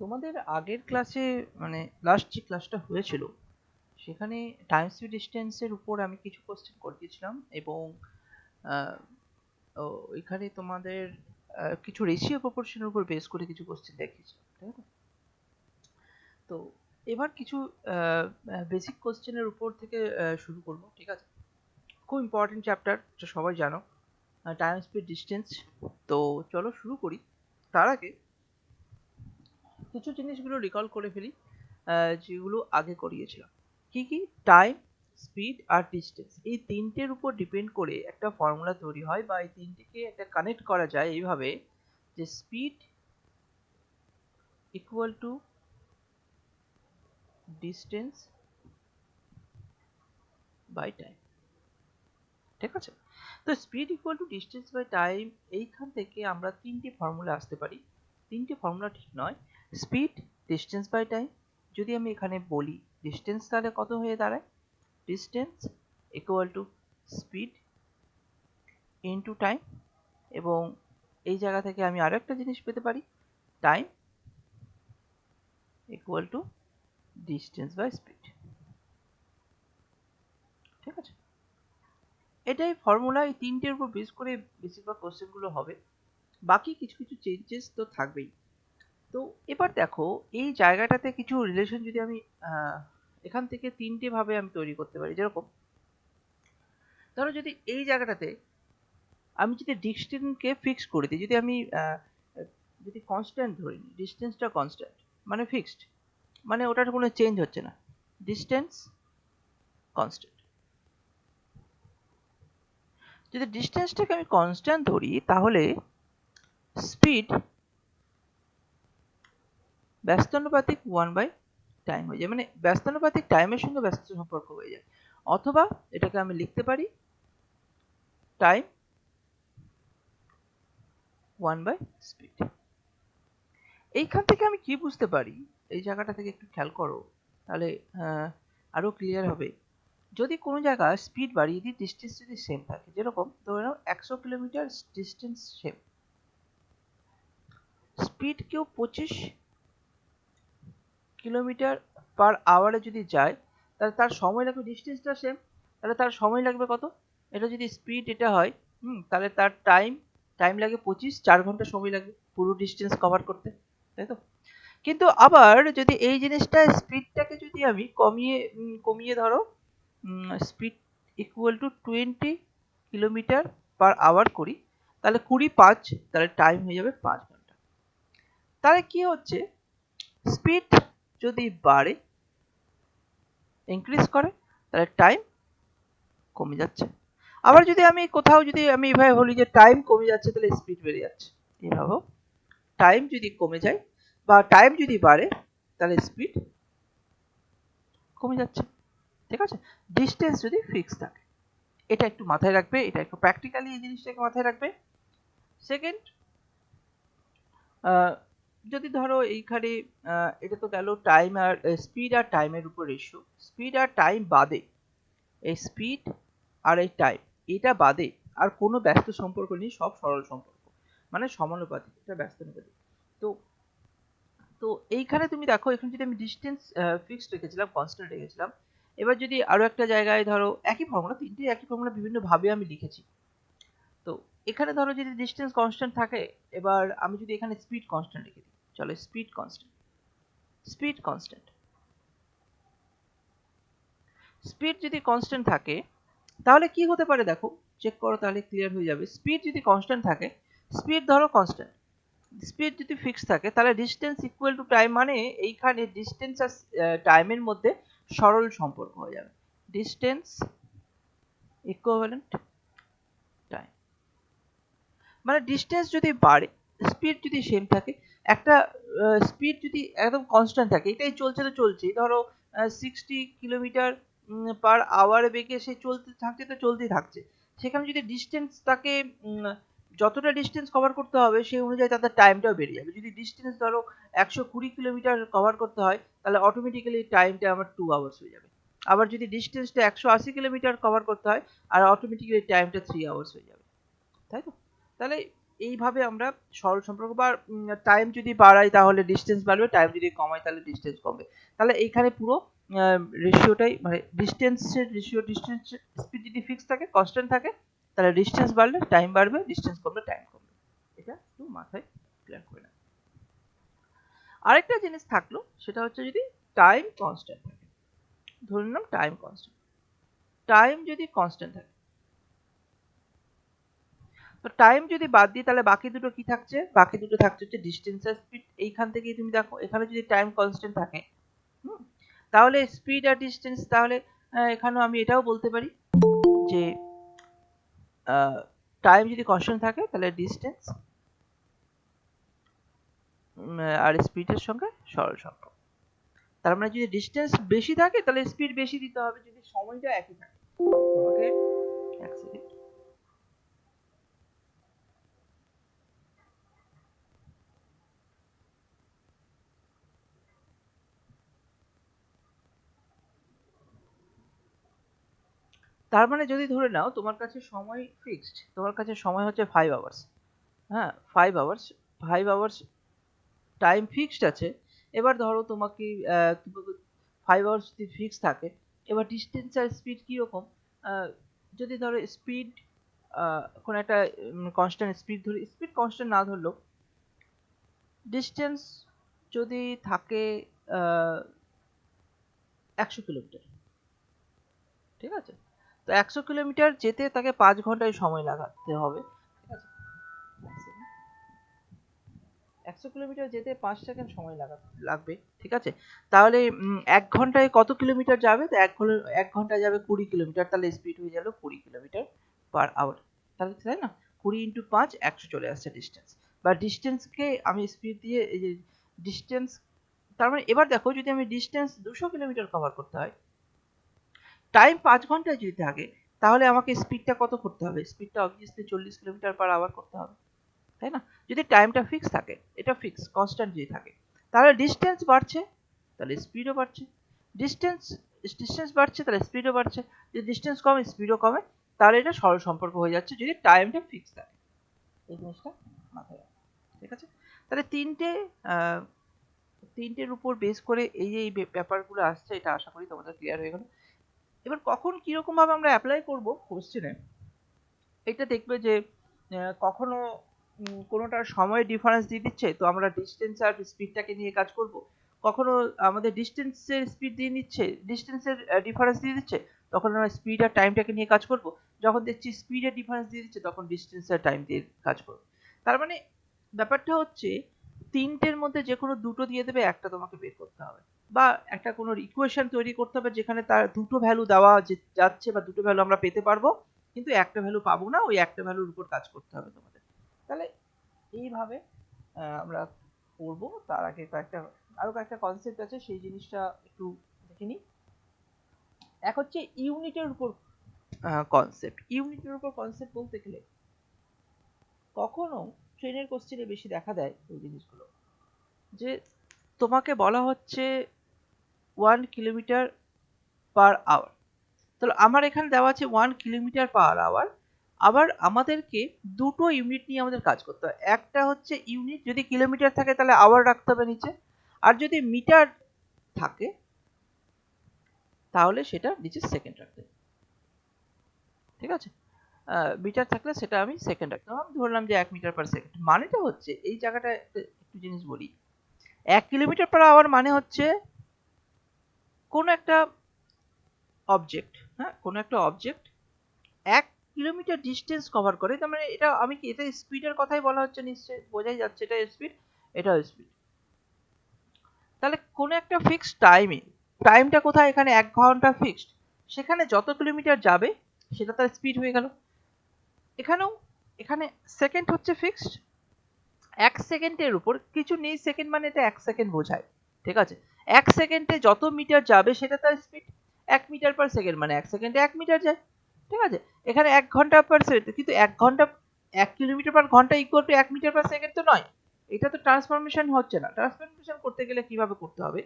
তোমাদের আগের ক্লাসে মানে লাস্ট যে ক্লাসটা হয়েছিল সেখানে টাইম স্পিড ডিস্টেন্সের উপর আমি কিছু কোশ্চেন করিয়েছিলাম এবং আহ, ওইখানে তোমাদের কিছু রেশিও প্রপোর্শনের উপর বেস করে কিছু কোশ্চেন দেখিয়েছিলাম, তাই না? তো এবার কিছু বেসিক কোশ্চেনের উপর থেকে শুরু করব, ঠিক আছে? খুব ইম্পর্টেন্ট চ্যাপ্টার, যেটা সবাই জানো, টাইম স্পিড ডিস্টেন্স। তো চলো শুরু করি। তার আগে কিছু জিনিসগুলো রিকল করে ফেলি, যেগুলো আগে করিয়েছিলাম। কি কি? টাইম, স্পিড আর ডিস্টেন্স, এই তিনটের উপর ডিপেন্ড করে একটা ফর্মুলা তৈরি হয়, বা এই তিনটিকে একটা কানেক্ট করা যায় এইভাবে যে speed equal to distance by time. ঠিক আছে? তো speed equal to distance by time, এইখান থেকে আমরা তিনটি ফর্মুলা আসতে পারি। তিনটি ফর্মুলা ঠিক নয়, স্পিড, ডিস্টেন্স বাই টাইম। যদি আমি এখানে বলি ডিস্টেন্স, তাহলে কত হয়ে দাঁড়ায়? Distance equal to speed into time. এবং এই জায়গা থেকে আমি আরো একটা জিনিস পেতে পারি, time equal to distance by speed. ঠিক আছে? এটাই ফর্মুলা। এই তিনটের উপর বেস করে বেশিরভাগ কোশ্চেনগুলো হবে, বাকি কিছু কিছু চেঞ্জেস তো থাকবেই। তো এবার দেখো, এই জায়গাটাতে কিছু রিলেশন যদি আমি এখান থেকে তিনটে ভাবে আমি তৈরি করতে পারি। যেরকম ধরো, যদি এই জায়গাটাতে আমি যদি ডিস্টেন্সকে ফিক্স করে দিই, যদি আমি যদি কনস্ট্যান্ট ধরে নিই, ডিস্টেন্সটা কনস্ট্যান্ট মানে ফিক্সড, মানে ওটার কোনো চেঞ্জ হচ্ছে না, ডিস্টেন্স কনস্ট্যান্ট। যদি ডিস্টেন্সটাকে আমি কনস্ট্যান্ট ধরি, তাহলে স্পিড ব্যস্তানুপাতিক 1/টাইম হয়ে যায়, মানে ব্যস্তানুপাতিক টাইমের সঙ্গে ব্যস্ত সম্পর্ক হয়ে যায়। অথবা এটাকে আমি লিখতে পারি টাইম 1/স্পিড। এইখান থেকে আমি কি বুঝতে পারি, এই জায়গাটা থেকে একটু খেয়াল করো, তাহলে আরো ক্লিয়ার হবে। যদি কোনো জায়গায় স্পিড বাড়িয়ে দিই, ডিস্টেন্স যদি সেম থাকে, যেরকম ধরে নাও 100 কিলোমিটার ডিস্টেন্স সেম, স্পিড কেউ 25 কিলোমিটার/আওয়ারে যদি যায়, তাহলে তার সময় লাগবে, ডিস্টেন্সটা সেম, তাহলে তার সময় লাগবে কত? এটা যদি স্পিড এটা হয়, তাহলে তার টাইম টাইম লাগে 25, 4 ঘন্টা সময় লাগবে পুরো ডিস্টেন্স কভার করতে, তাই তো? কিন্তু আবার যদি এই জিনিসটা স্পিডটাকে যদি আমি কমিয়ে কমিয়ে ধরো স্পিড ইকুয়াল টু 20 কিলোমিটার/আওয়ার করি, তাহলে 20 5, তাহলে টাইম হয়ে যাবে 5 ঘন্টা। তাহলে কি হচ্ছে, স্পিড যদি বাড়ে, ইনক্রিজ করে, তাহলে টাইম কমে যাচ্ছে। আবার যদি আমি কোথাও যদি আমি এভাবে বলি যে টাইম কমে যাচ্ছে, তাহলে স্পিড বেড়ে যাচ্ছে। এভাবে টাইম যদি কমে যায় বা টাইম যদি বাড়ে, তাহলে স্পিড কমে যাচ্ছে। ঠিক আছে? ডিস্টেন্স যদি ফিক্স থাকে, এটা একটু মাথায় রাখবে, এটা একটু প্র্যাকটিক্যালি এই জিনিসটাকে মাথায় রাখবে। সেকেন্ড, যদি ধরো এইখানে এটা তো গেল টাইম আর স্পিড আর টাইমের উপর রেশিও। স্পিড আর টাইম বাদে, এই স্পিড আর এই টাইম, এটা বাদে আর কোনো ব্যস্ত সম্পর্ক নেই, সব সরল সম্পর্ক, মানে সমানুপাতিক, এটা ব্যস্তানুপাতিক। তো তো এইখানে তুমি দেখো, এখানে যদি আমি ডিস্টেন্স ফিক্সড রেখেছিলাম, কনস্ট্যান্ট রেখেছিলাম, এবার যদি আরো একটা জায়গায় ধরো একই ফর্মুলা, তিনটে একই ফর্মুলা বিভিন্ন ভাবে আমি লিখেছি। তো এখানে ধরো যদি ডিস্টেন্স কনস্ট্যান্ট থাকে, এবার আমি যদি এখানে স্পিড কনস্ট্যান্ট লিখে দিই, চলো speed constant, speed constant, speed যদি কনস্ট্যান্ট থাকে, তাহলে কি হতে পারে দেখো, চেক করো, তাহলে ক্লিয়ার হয়ে যাবে। স্পিড যদি কনস্ট্যান্ট থাকে, স্পিড ধরো কনস্ট্যান্ট, স্পিড যদি ফিক্স থাকে, তাহলে ডিস্টেন্স ইকুয়াল টু টাইম, মানে এইখানে ডিস্টেন্স আর টাইমের মধ্যে সরল সম্পর্ক হয়ে যাবে, ডিস্টেন্স ইকুইভ্যালেন্ট টাইম। মানে ডিস্টেন্স যদি বাড়ে, স্পিড যদি সেম থাকে, একটা স্পিড যদি একদম কনস্ট্যান্ট থাকে, এটাই চলছে তো চলছেই, ধরো 60 কিলোমিটার/আওয়ার বেগে সে চলতে থাকছে, তো চলতেই থাকছে। সেখানে যদি ডিস্টেন্স তাকে যতটা ডিস্টেন্স কভার করতে হবে, সেই অনুযায়ী তাদের টাইমটাও বেড়ে যাবে। যদি ডিস্টেন্স ধরো 120 কিলোমিটার কভার করতে হয়, তাহলে অটোমেটিক্যালি টাইমটা আমার 2 আওয়ার্স হয়ে যাবে। আবার যদি ডিস্টেন্সটা 180 কিলোমিটার কভার করতে হয়, আর অটোমেটিক্যালি টাইমটা 3 আওয়ার্স হয়ে যাবে, তাই তো? তাহলে এইভাবে আমরা সরল সম্পর্ক বা টাইম যদি বাড়াই তাহলে ডিস্টেন্স বাড়বে, টাইম যদি কমাই তাহলে ডিস্টেন্স কমবে। তাহলে এইখানে পুরো রেশিওটাই মানে ডিস্টেন্সের রেশিও, ডিস্টেন্স স্পিড যদি ফিক্স থাকে, কনস্ট্যান্ট থাকে, তাহলে ডিস্টেন্স বাড়লে টাইম বাড়বে, ডিস্টেন্স কমলে টাইম কমবে। এটা একটু মাথায় ক্লিয়ার করে না। আরেকটা জিনিস থাকলো, সেটা হচ্ছে যদি টাইম কনস্ট্যান্ট থাকে, ধরে নিলাম টাইম কনস্ট্যান্ট, টাইম যদি কনস্ট্যান্ট থাকে, তো টাইম যদি বাদ দিই তাহলে বাকি দুটো কি থাকছে? বাকি দুটো থাকছে হচ্ছে ডিস্টেন্স আর স্পিড। এইখান থেকেই তুমি দেখো, এখানে যদি টাইম কনস্ট্যান্ট থাকে, তাহলে স্পিড আর ডিস্টেন্স, তাহলে এখানেও আমি এটাও বলতে পারি যে টাইম যদি কনস্ট্যান্ট থাকে তাহলে ডিস্টেন্স আর স্পিডের সঙ্গে সরল সম্পর্ক। তার মানে যদি ডিস্টেন্স বেশি থাকে তাহলে স্পিড বেশি দিতে হবে, যদি সময়টা একই থাকে। তোমাকে এক সেকেন্ড, তার মানে যদি ধরে নাও তোমার কাছে সময় ফিক্সড, তোমার কাছে সময় হচ্ছে 5 আওয়ার্স, হ্যাঁ 5 আওয়ার্স, 5 আওয়ার্স টাইম ফিক্সড আছে। এবার ধরো তোমাকে 5 আওয়ার্স যদি ফিক্স থাকে, এবার ডিস্টেন্স আর স্পিড কিরকম? যদি ধরো স্পিড কোন একটা কনস্ট্যান্ট স্পিড ধরি, স্পিড কনস্ট্যান্ট না ধরলেও ডিস্টেন্স যদি থাকে 100 কিলোমিটার, ঠিক আছে? তো 100 কিলোমিটার যেতে তাকে 5 ঘন্টায় সময় লাগাতে হবে, ঠিক আছে? 100 কিলোমিটার যেতে 5 সেকেন্ড সময় লাগবে, ঠিক আছে? তাহলে 1 ঘন্টায় কত কিলোমিটার যাবে? তো 1 ঘন্টায় যাবে 20 কিলোমিটার, তাহলে স্পিড হয়ে গেল 20 কিলোমিটার পার আওয়ার। তাহলে তাই না, 20 ইন্টু 5 100 চলে আসছে ডিস্টেন্স। বা ডিস্টেন্সকে আমি স্পিড দিয়ে এই যে ডিস্টেন্স, তার মানে এবার দেখো যদি আমি ডিস্টেন্স 200 কিলোমিটার কভার করতে হয়, টাইম 5 ঘন্টায় যদি থাকে, তাহলে আমাকে স্পিডটা কত করতে হবে? স্পিডটা অবভিয়াসলি 40 কিলোমিটার পার আওয়ার করতে হবে, তাই না? যদি টাইমটা ফিক্স থাকে, এটা ফিক্স কনস্ট্যান্ট যদি থাকে, তাহলে ডিস্টেন্স বাড়ছে তাহলে স্পিডও বাড়ছে, ডিস্টেন্স ডিস্টেন্স বাড়ছে তাহলে স্পিডও বাড়ছে, যদি ডিস্টেন্স কমে স্পিডও কমে, তাহলে এটা সরল সম্পর্ক হয়ে যাচ্ছে যদি টাইমটা ফিক্স থাকে। এই জিনিসটা মাথায় রাখো, ঠিক আছে? তাহলে তিনটের উপর বেস করে এই যে এই ব্যাপারগুলো আসছে, এটা আশা করি তোমাদের ক্লিয়ার হয়ে গেল। এবার কখন কিরকম ভাবে আমরা অ্যাপ্লাই করব কোশ্চেনে, এটা দেখবে যে কখনো কোনোটার সময় ডিফারেন্স দিয়ে দিচ্ছে, তো আমরা ডিস্টেন্স আর স্পিডটাকে নিয়ে কাজ করব। কখনো আমাদের ডিস্টেন্সের স্পিড দিয়ে নিচ্ছে, ডিস্টেন্সের ডিফারেন্স দিয়ে দিচ্ছে, তখন আমরা স্পিড আর টাইমটাকে নিয়ে কাজ করব। যখন দেখছি স্পিডের ডিফারেন্স দিয়ে দিচ্ছে, তখন ডিস্টেন্স আর টাইম দিয়ে কাজ করব। তার মানে ব্যাপারটা হচ্ছে তিনটের মধ্যে যে কোনো দুটো দিয়ে দেবে, একটা তোমাকে বের করতে হবে, বা একটা কোনো ইকুয়েশন তৈরি করতে হবে যেখানে তার দুটো ভ্যালু দেওয়া যাচ্ছে, বা দুটো ভ্যালু আমরা পেতে পারবো, কিন্তু একটা ভ্যালু পাবো না, ওই একটা ভ্যালুর উপর কাজ করতে হবে তোমাদের। তাহলে এইভাবে আমরা করবো। তার আগে আরো কয়েকটা কনসেপ্ট আছে, সেই জিনিসটা একটু দেখে নিই। এক হচ্ছে ইউনিটের উপর কনসেপ্ট। ইউনিটের উপর কনসেপ্ট বলতে গেলে কখনো ট্রেনের কোশ্চেনে বেশি দেখা দেয় এই জিনিসগুলো, যে তোমাকে বলা হচ্ছে 1 কিলোমিটার পার আওয়ার। তাহলে আমার এখানে দেওয়া আছে 1 কিলোমিটার পার আওয়ার। আবার আমাদেরকে দুটো ইউনিট নিয়ে আমাদের কাজ করতে হয়। একটা হচ্ছে ইউনিট, যদি কিলোমিটার থাকে তাহলে আওয়ার রাখতে হবে নিচে, আর যদি মিটার থাকে তাহলে সেটা নিচে সেকেন্ড রাখতে হবে, ঠিক আছে? মিটার থাকলে সেটা আমি সেকেন্ড রাখতাম, আমি ধরলাম যে 1 মিটার পার সেকেন্ড। মানেটা হচ্ছে এই জায়গাটা একটু জিনিস বলি, 1 কিলোমিটার পার আওয়ার মানে হচ্ছে কোন একটা অবজেক্ট, হ্যাঁ কোন একটা অবজেক্ট 1 কিলোমিটার ডিস্টেন্স কভার করে। তার মানে এটা আমি কি, এটা স্পিডের কথাই বলা হচ্ছে, নিশ্চয়ই বোঝাই যাচ্ছে এটা স্পিড, এটাও স্পিড। তাহলে কোন একটা ফিক্সড টাইমে, টাইমটা কোথায়? এখানে 1 ঘন্টা ফিক্সড, সেখানে যত কিলোমিটার যাবে সেটা তার স্পিড হয়ে গেল। এখানেও, এখানে সেকেন্ড হচ্ছে ফিক্সড, 1 সেকেন্ডের উপর কিছু নেই, সেকেন্ড মানে এটা 1 সেকেন্ড বোঝায়, ঠিক আছে? 1 সেকেন্ডে যত মিটার যাবে সেটা তার স্পিড। 1 মিটার পার সেকেন্ড মানে 1 সেকেন্ডে 1 মিটার যায়, ঠিক আছে? এখানে 1 ঘন্টা পার সেকেন্ড, কিন্তু 1 ঘন্টা, 1 কিলোমিটার পার ঘন্টা equal to 1 metre per second তো নয়। এটা তো ট্রান্সফরমেশন হচ্ছে না। ট্রান্সফরমেশন করতে গেলে কিভাবে করতে হবে?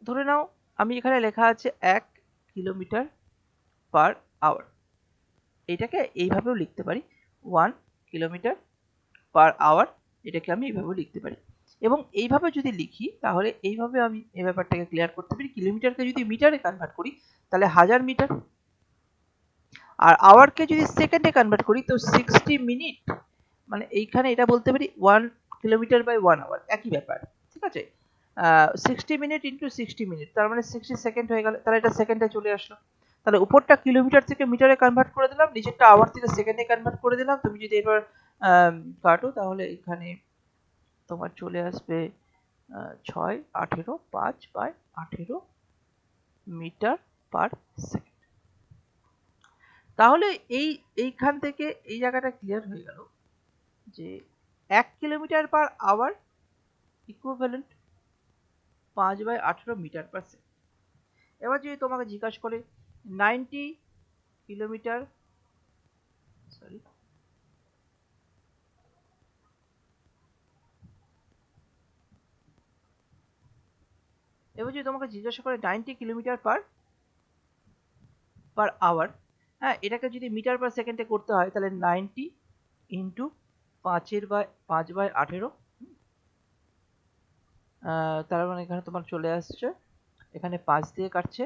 ধরে নাও আমি এখানে লেখা আছে 1 কিলোমিটার পার আওয়ার, এটাকে এইভাবেও লিখতে পারি 1 কিলোমিটার পার আওয়ার, এটাকে আমি এইভাবে লিখতে পারি। এবং এইভাবে যদি লিখি তাহলে এইভাবে আমি এই ব্যাপারটাকে ক্লিয়ার করতে পারি। কিলোমিটারকে যদি মিটারে কনভার্ট করি তাহলে 1000 মিটার, আর আওয়ারকে যদি সেকেন্ডে কনভার্ট করি তো 60 মিনিট, মানে এইখানে এটা বলতে পারি 1 কিলোমিটার বাই 1 আওয়ার, একই ব্যাপার। ঠিক আছে, 60 মিনিট ইন্টু 60 মিনিট, তার মানে 60 সেকেন্ড হয়ে গেল, তাহলে এটা সেকেন্ডে চলে আসলো। তাহলে উপরটা কিলোমিটার থেকে মিটারে কনভার্ট করে দিলাম, নিচেরটা আওয়ার থেকে সেকেন্ডে কনভার্ট করে দিলাম। তুমি যদি এবার কাটো তাহলে এখানে তোমার চলে আসবে 6 18 5 বাই 18 মিটার পার সেকেন্ড। তাহলে এইখান থেকে এই জায়গাটা ক্লিয়ার হয়ে গেল যে 1 kilometre per hour equivalent 5 by 18 metre per second. এবার যদি তোমাকে জিজ্ঞাসা করে 90 কিলোমিটার, সরি, এবার যদি তোমাকে জিজ্ঞাসা করে 90 কিলোমিটার পার পার আওয়ার, হ্যাঁ, এটাকে যদি মিটার পার সেকেন্ডে করতে হয় তাহলে 90 ইন্টু 5 বাই 18, তার মানে এখানে তোমার চলে আসছে, এখানে 5 দিয়ে কাটছে,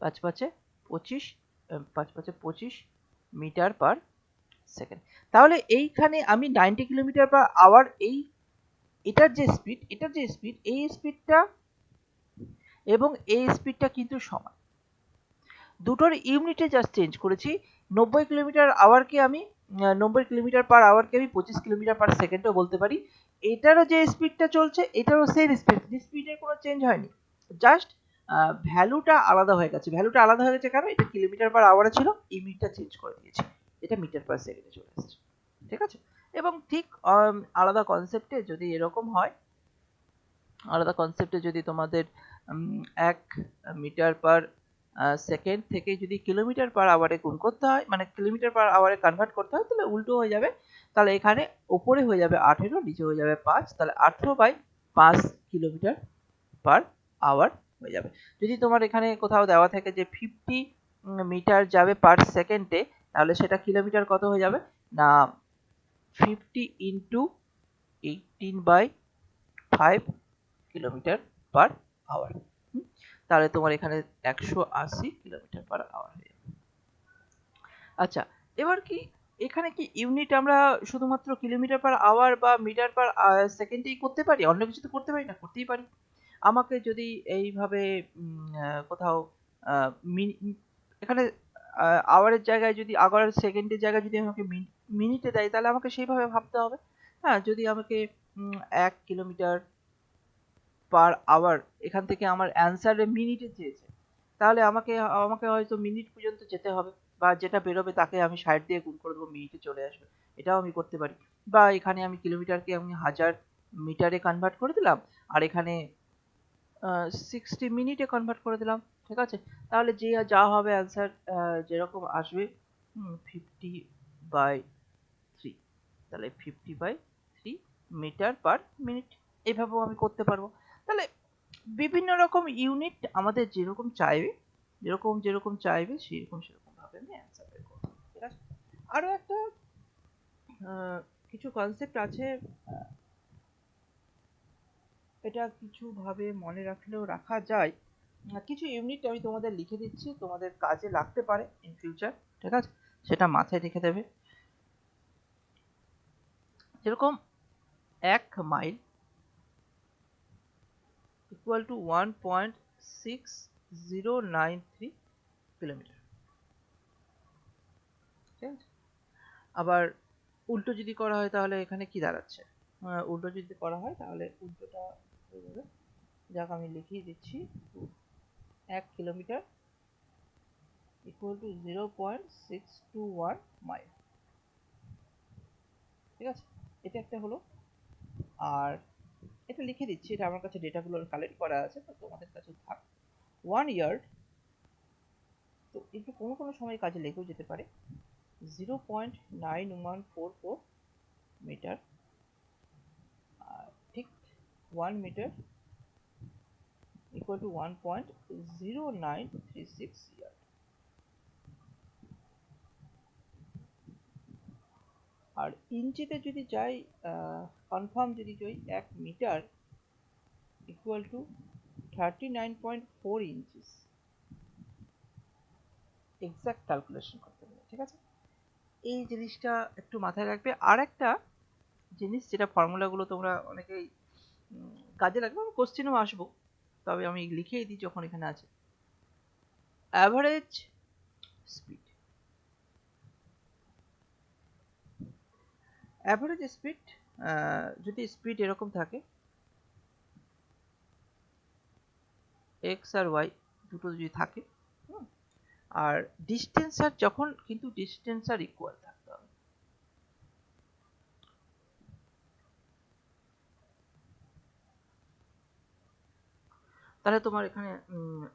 5 5 25, 5 5 25 মিটার পার সেকেন্ড। তাহলে এইখানে আমি 90 কিলোমিটার পার আওয়ার, এটার যে স্পিড এই স্পিডটা এবং এই স্পিডটা কিন্তু সমান, দুটোর ইউনিটে জাস্ট চেঞ্জ করেছি। 90 কিলোমিটার আওয়ারকে আমি 90 কিলোমিটার পার আওয়ারকে আমি 25 কিলোমিটার পার সেকেন্ডও বলতে পারি। এটারও যে স্পিডটা চলছে এটারও সেম স্পিড, স্পিডের কোনো চেঞ্জ হয়নি, জাস্ট ভ্যালুটা আলাদা হয়ে গেছে। ভ্যালুটা আলাদা হয়ে গেছে কারণ এটা কিলোমিটার পার আওয়ারে ছিল, ইউনিটটা চেঞ্জ করে দিয়েছি, এটা মিটার পার সেকেন্ডে চলে এসেছে। ঠিক আছে, এবং ঠিক আলাদা কনসেপ্টে যদি এরকম হয়, আলাদা কনসেপ্টে যদি তোমাদের 1 মিটার পার সেকেন্ড থেকে যদি কিলোমিটার পার আওয়ারে গুণ করতে হয়, মানে কিলোমিটার পার আওয়ারে কনভার্ট করতে হয়, তাহলে উল্টো হয়ে যাবে। তাহলে এখানে উপরে হয়ে যাবে 18, নিচে হয়ে যাবে 5, তাহলে 18 বাই 5 কিলোমিটার পার আওয়ার হয়ে যাবে। যদি তোমার এখানে কোথাও দেওয়া থাকে যে 50 মিটার যাবে পার সেকেন্ডে, তাহলে সেটা কিলোমিটার কত হয়ে যাবে না 50 into 18 by 5 kilometre per hour. তাহলে তোমার এখানে 180 কিলোমিটার পার আওয়ার হয়ে যাবে। আচ্ছা, এবার কি এখানে কি ইউনিট আমরা শুধুমাত্র কিলোমিটার পার আওয়ার বা মিটার পার সেকেন্ডেই করতে পারি, অন্য কিছু তো করতে পারি না? করতেই পারি। আমাকে যদি এইভাবে কোথাও এখানে আওয়ারের জায়গায় যদি আওয়ার সেকেন্ডের জায়গায় যদি আমাকে মিনিটে দেয় তাহলে আমাকে সেইভাবে ভাবতে হবে। হ্যাঁ, যদি আমাকে 1 কিলোমিটার পার আওয়ার এখান থেকে আমার অ্যান্সারে মিনিটে চেয়েছে, তাহলে আমাকে আমাকে হয়তো মিনিট পর্যন্ত যেতে হবে, বা যেটা বেরোবে তাকে আমি 60 দিয়ে গুণ করে দেবো, মিনিটে চলে আসবে, এটাও আমি করতে পারি। বা এখানে আমি কিলোমিটারকে আমি 1000 মিটারে কনভার্ট করে দিলাম, আর এখানে 60 মিনিটে কনভার্ট করে দিলাম। ঠিক আছে, তাহলে যে যা হবে অ্যান্সার যেরকম আসবে 50/3, তাহলে 50/3 মিটার পার মিনিট, এভাবেও আমি করতে পারবো। তাহলে বিভিন্ন রকম ইউনিট আমাদের যেরকম চাইবে, যেরকম চাইবে সেরকম ভাবে আমি অ্যান্সার বের করবো। ঠিক আছে, আরো একটা কিছু কনসেপ্ট আছে, এটা কিছু ভাবে মনে রাখলেও রাখা যায়। কিছু ইউনিট আমি তোমাদের লিখে দিচ্ছি, তোমাদের কাজে লাগতে পারে ইন ফিউচার। ঠিক আছে, সেটা মাথায় রেখে দেবে। যেরকম 1 মাইল ইকুয়াল টু 1.6093 কিলোমিটার। ঠিক আছে, আবার উল্টো যদি করা হয় তাহলে এখানে কি দাঁড়াচ্ছে, উল্টো যদি করা হয় তাহলে উল্টোটা হয়ে যাবে, যাক আমি লিখিয়ে দিচ্ছি, 1 কিলোমিটার ইকুয়াল টু 0.621 মাইল। ঠিক আছে, এটা একটা হলো। আর এটা লিখে দিচ্ছি, এটা আমার কাছে ডেটাগুলো কালেক্ট করা আছে, তো তোমাদের কাছে থাক। 1 ইয়ার্ড, তো একটু কোনো সময় কাজে লেগেও যেতে পারে, 0.9144 মিটার। আর ঠিক 1 মিটার equal to 1.0936 ইয়ার্ড। আর ইঞ্চিতে যদি যাই, কনফার্ম যদি যাই, 1 metre equal to 39.4 inches, exact calculation করতে হবে। ঠিক আছে, এই জিনিসটা একটু মাথায় রাখবে। আর একটা জিনিস, যেটা ফর্মুলাগুলো তোমরা অনেকেই কাজে লাগবে, আমি কোশ্চেনেও আসবো, তবে আমি লিখেই দিই যখন এখানে আছে। অ্যাভারেজ স্পিড, অ্যাভারেজ স্পিড, যদি স্পিড এরকম থাকে, এক্স আর ওয়াই দুটো যদি থাকে, আর ডিস্টেন্স আর যখন, কিন্তু ডিস্টেন্স আর ইকুয়াল থাকতে হবে। তাহলে তোমার এখানে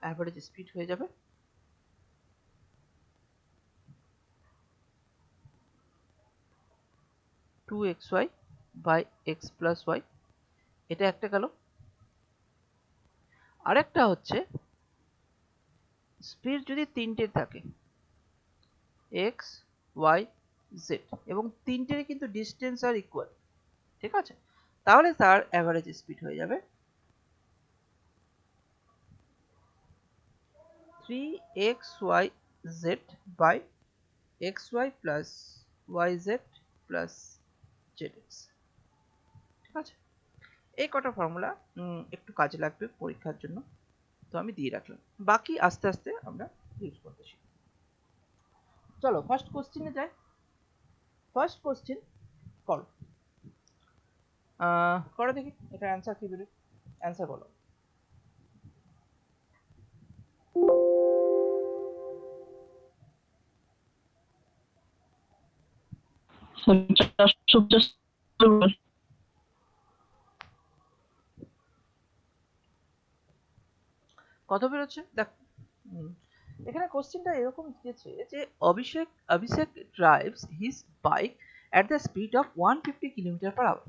অ্যাভারেজ স্পিড হয়ে যাবে 2xy by x plus Y, এটা একটা গেল। আরেকটা হচ্ছে স্পিড যদি তিনটে থাকে, এক্স ওয়াই জেড, এবং তিনটের কিন্তু ডিস্টেন্স আর ইকুয়াল, ঠিক আছে, তাহলে তার অ্যাভারেজ স্পিড হয়ে যাবে 3xyz by xy plus yz plus zx। ঠিক আছে, এই কটা ফর্মুলা একটু কাজে লাগবে পরীক্ষার জন্য, তো আমি দিয়ে রাখলাম, বাকি আস্তে আস্তে আমরা ইউজ করতে শিখব। চলো ফার্স্ট কোশ্চেনে যাই। ফার্স্ট কোশ্চেন করো, করো দেখি এটা অ্যান্সার কি বেরোয়, অ্যান্সার বলো। কত বেরোচ্ছে দেখ। এখানে কোশ্চেনটা এরকম দিয়েছে যে Abhishek Abhishek drives his bike at the speed of 150 kilometre per hour.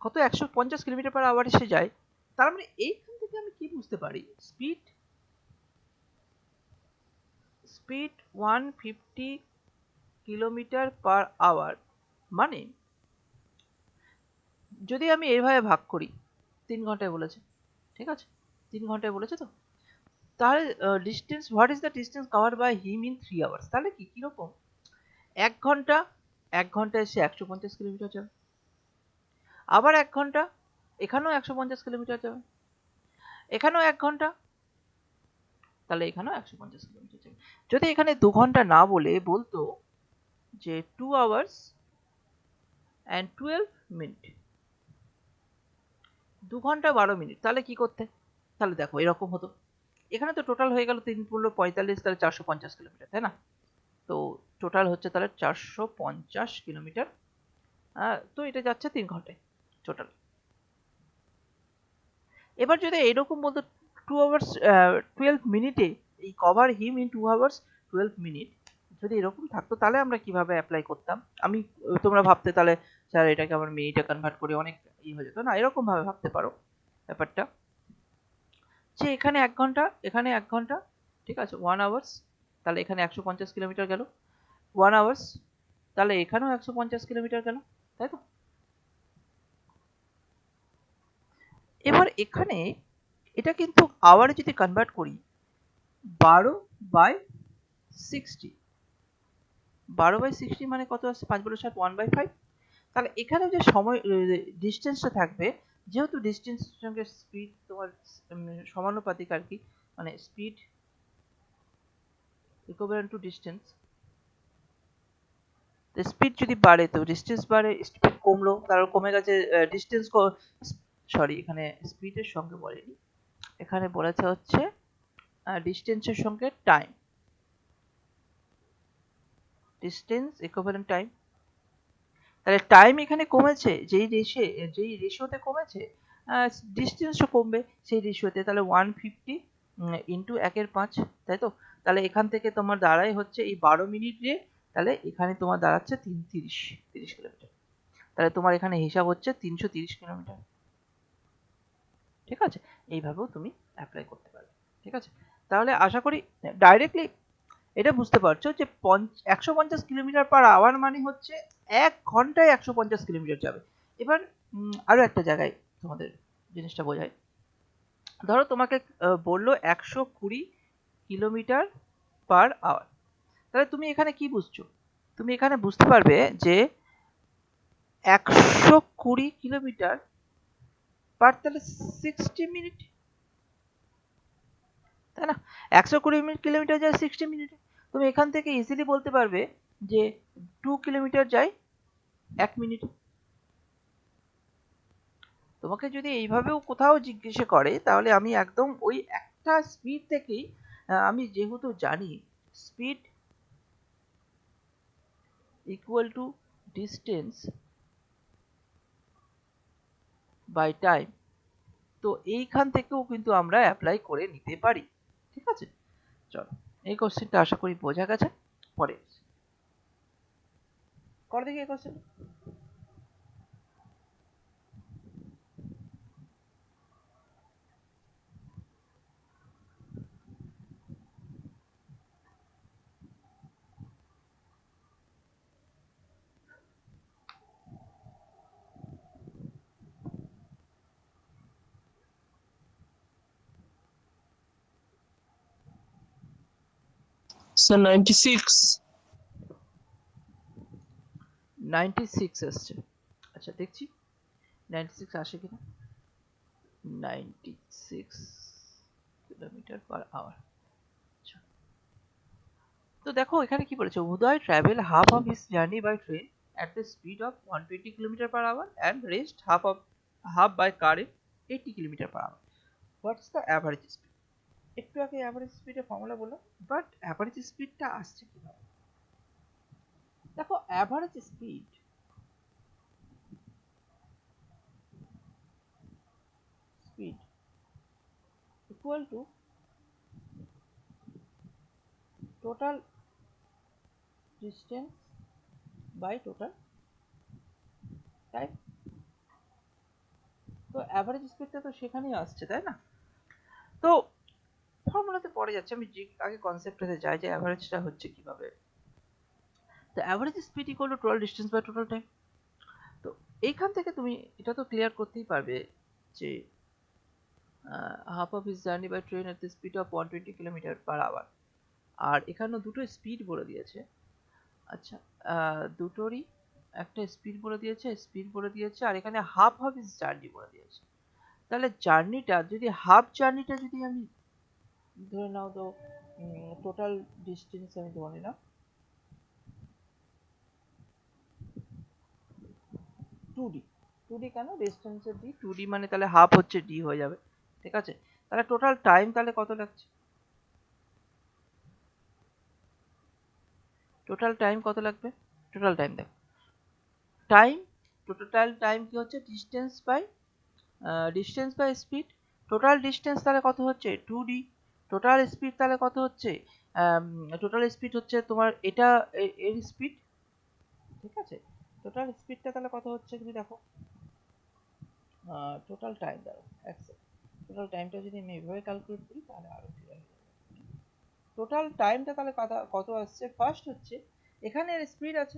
কত 150 কিলোমিটার পার আওয়ারে সে যায়, তার মানে এইখান থেকে আমি কি বুঝতে পারি, speed speed 150 kilometre per hour, মানে যদি আমি এইভাবে ভাগ করি, 3 ঘন্টায় বলেছে, ঠিক আছে, 3 ঘন্টায় বলেছে, তো তাহলে distance, what is the distance covered by him in 3 hours, তাহলে কি কিরকম, 1 ঘন্টা, 1 ঘন্টায় সে 150 কিলোমিটার যাবে, আবার 1 ঘন্টা, এখানেও 150 কিলোমিটার যাবে, এখানেও 1 ঘন্টা, তাহলে এখানেও 150 কিলোমিটার যাবে। যদি এখানে 2 ঘন্টা না বলে বলতো যে 2 hours and 12 মিনিট, 2 ঘন্টা 12 মিনিট, তাহলে কি করতে, তাহলে দেখো এরকম হতো, এখানে তো টোটাল হয়ে গেল 3×45, তাহলে 450 কিলোমিটার, তাই না, তো টোটাল হচ্ছে তাহলে 450 কিলোমিটার, তো এটা যাচ্ছে 3 ঘন্টায় টোটাল। এবার যদি এরকম বলতো 2 hours 12 মিনিটে এই cover him in 2 hours 12 minute, যদি এরকম থাকতো তাহলে আমরা কিভাবে অ্যাপ্লাই করতাম, আমি তোমরা ভাবতে তাহলে স্যার এটাকে আবার মিনিটে কনভার্ট করে অনেক হয়ে যেত, না এরকম ভাবে ভাবতে পারো ব্যাপারটা, যে এখানে 1 ঘন্টা, এখানে 1 ঘন্টা, ঠিক আছে, 1 hours, তাহলে এখানে 150 কিলোমিটার গেল, 1 hours, তাহলে এখানেও 150 কিলোমিটার গেল, তাই তো। এবার এখানে এটা কিন্তু আওয়ারে যদি কনভার্ট করি, 12/60, 12/60 মানে কত আসছে, 5×7 1/5, তাহলে এখানে যে সময় ডিস্টেন্সটা থাকবে, যেহেতু ডিস্টেন্সের সঙ্গে স্পিড তোমার সমানুপাতিক আর কি, মানে speed equivalent two distance, speed যদি বাড়ে তো ডিস্টেন্স বাড়ে, স্পিড কমলো তার কমে গেছে ডিস্টেন্স, সরি এখানে স্পিডের সঙ্গে বলেনি, এখানে বলেছে হচ্ছে ডিস্টেন্সের সঙ্গে টাইম, ডিস্টেন্স ইকুইভ্যালেন্ট টাইম, তাহলে টাইম এখানে কমেছে, যেই রেশিওতে কমেছে, ডিস্টেন্সও কমবে সেই রেশিওতে, তাহলে 150 ইন্টু 1/5, তাই তো, তাহলে এখান থেকে তোমার দাঁড়ায় হচ্ছে এই 12 মিনিটে, তাহলে এখানে তোমার দাঁড়াচ্ছে 30 কিলোমিটার, তাহলে তোমার এখানে হিসাব হচ্ছে 330 কিলোমিটার, ঠিক আছে, এইভাবেও তুমি অ্যাপ্লাই করতে পারবে, ঠিক আছে, তাহলে আশা করি ডাইরেক্টলি এটা বুঝতে পারছো যে 150 কিলোমিটার/আওয়ার মানে হচ্ছে 1 ঘন্টায় 150 কিলোমিটার যাবে। এবার আরো একটা জায়গায় তোমাদের জিনিসটা বোঝায়। ধরো তোমাকে বললো 120 কিলোমিটার/আওয়ার, তাহলে তুমি এখানে কি বুঝছো? তুমি এখানে বুঝতে পারবে যে 120 কিলোমিটার পার, তাহলে 60 মিনিট, তাই না? 120 কিলোমিটার যায় 60 মিনিটে। তুমি এখান থেকে ইজিলি বলতে পারবে যে 2 কিলোমিটার যায় 1 মিনিটে। তোমাকে যদি এইভাবেও কোথাও জিজ্ঞেস করে তাহলে আমি একদম ওই একটা স্পিড থেকেই, আমি যেহেতু জানি speed equal to distance by time, তো এইখান থেকেও কিন্তু আমরা অ্যাপ্লাই করে নিতে পারি। ঠিক আছে, চলো এই কোশ্চেনটা আশা করি বোঝা গেছে। পরে করে দেখি এই কোশ্চেন। স্যার 96। 96 আসছে। আচ্ছা দেখছি 96 আসে কিনা। 96 কিলোমিটার/আওয়ার। আচ্ছা, তো দেখো এখানে কি বলেছে, Uday travel half of his journey by train at the speed of 120 kilometre per hour and rest half by car at 80 kilometre per hour. What's the average speed? একটু আগে অ্যাভারেজ স্পিডের ফর্মুলা বললাম, বাট অ্যাভারেজ স্পিডটা আসছে কিভাবে? দেখো average speed equal to total distance by total time. তো average স্পিডটা তো সেখানেই আসছে, তাই না? তো ফর্মুলাতে পড়ে যাচ্ছে, আমি যে আগে কনসেপ্টটাতে যাই যে অ্যাভারেজটা হচ্ছে কিভাবে। তো average speed equal to total distance by total time. তো এইখান থেকে তুমি এটা তো ক্লিয়ার করতেই পারবে যে half of his journey by train at the speed of 120 kilometre per hour. আর এখানেও দুটো স্পিড বলে দিয়েছে। আচ্ছা, দুটোরই একটা স্পিড বলে দিয়েছে আর এখানে হাফ অফ হিজ জার্নি বলে দিয়েছে। তাহলে জার্নিটা যদি হাফ জার্নিটা যদি আমি ধরে নাও, তো টোটাল ডিস্টেন্স আমি ধরে নিলাম 2d। 2d কেন, ডিস্টেন্সের d, 2d মানে তাহলে হাফ হচ্ছে d হয়ে যাবে। ঠিক আছে, তাহলে টোটাল টাইম তাহলে কত লাগছে? টোটাল টাইম কত লাগবে? Total time time, total, time টাইম কি হচ্ছে distance by speed. Total distance তাহলে কত হচ্ছে 2d, টোটাল স্পিড তাহলে কত হচ্ছে, টোটাল স্পিড হচ্ছে তোমার এটা এর স্পিড। ঠিক আছে, টোটাল স্পিডটা তাহলে কত হচ্ছে তুমি দেখো, টোটাল টাইম দাও এক সেকেন্ড, টোটাল টাইমটা যদি আমি এভাবে ক্যালকুলেট করি তাহলে আরো ক্লিয়ার হয়ে যাবে। টোটাল টাইমটা তাহলে কত আসছে, ফার্স্ট হচ্ছে এখানে স্পিড আছে,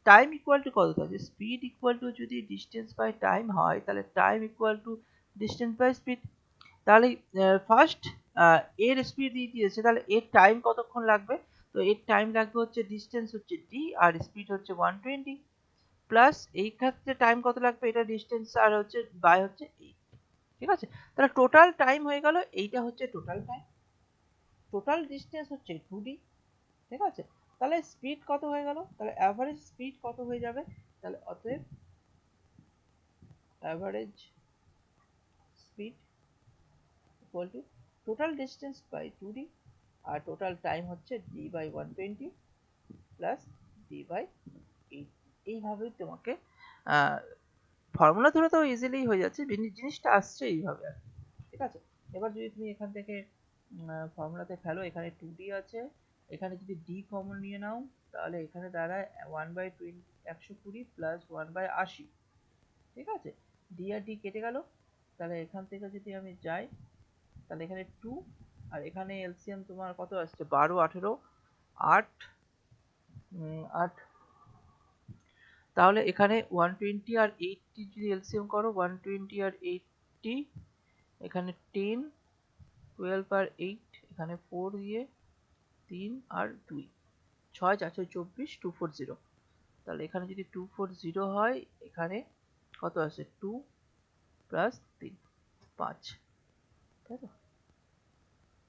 টাইম ইকুয়াল টু কত আছে, স্পিড ইকুয়াল টু যদি ডিস্টেন্স বাই টাইম হয় তাহলে time equal to distance by speed. তাহলে ফার্স্ট এর স্পিড দিয়ে দিয়েছে, তাহলে এর টাইম কতক্ষণ লাগবে, তো এর টাইম লাগবে হচ্ছে ডিস্টেন্স হচ্ছে d আর স্পিড হচ্ছে 120, প্লাস এই ক্ষেত্রে টাইম কত লাগবে, এটা ডিস্টেন্স আর হচ্ছে বাই হচ্ছে 8। ঠিক আছে, তাহলে টোটাল টাইম হয়ে গেল, এইটা হচ্ছে টোটাল টাইম, টোটাল ডিস্টেন্স হচ্ছে 2d। ঠিক আছে, তাহলে স্পিড কত হয়ে গেল, তাহলে অ্যাভারেজ স্পিড কত হয়ে যাবে, তাহলে অতএব average speed equal to total distance by 2d আর টোটাল টাইম হচ্ছে d by 120 plus d by 8। এইভাবেই তোমাকে ফর্মুলা ধরে তো ইজিলি হয়ে যাচ্ছে, জিনিসটা আসছে এইভাবে আর কি। ঠিক আছে, এবার যদি তুমি এখান থেকে ফর্মুলাতে ফেলো, এখানে 2d আছে, এখানে যদি d কমন নিয়ে নাও তাহলে এখানে দাঁড়ায় 1/20 প্লাস 1/80। ঠিক আছে, d আর d কেটে গেল, তাহলে এখান থেকে যদি আমি যাই তাহলে এখানে 2 আর এখানে এলসিএম তোমার কত আসছে 12 18, 8 8, তাহলে এখানে 120 আর 80 যদি এলসিএম করো, 120 আর 80, এখানে 10, 12 আর 8, এখানে 4 দিয়ে 3 আর 2, 6 4 24, 240। তাহলে এখানে যদি 240 হয়, এখানে কত আছে? 2 প্লাস 3, 5, তাই তো?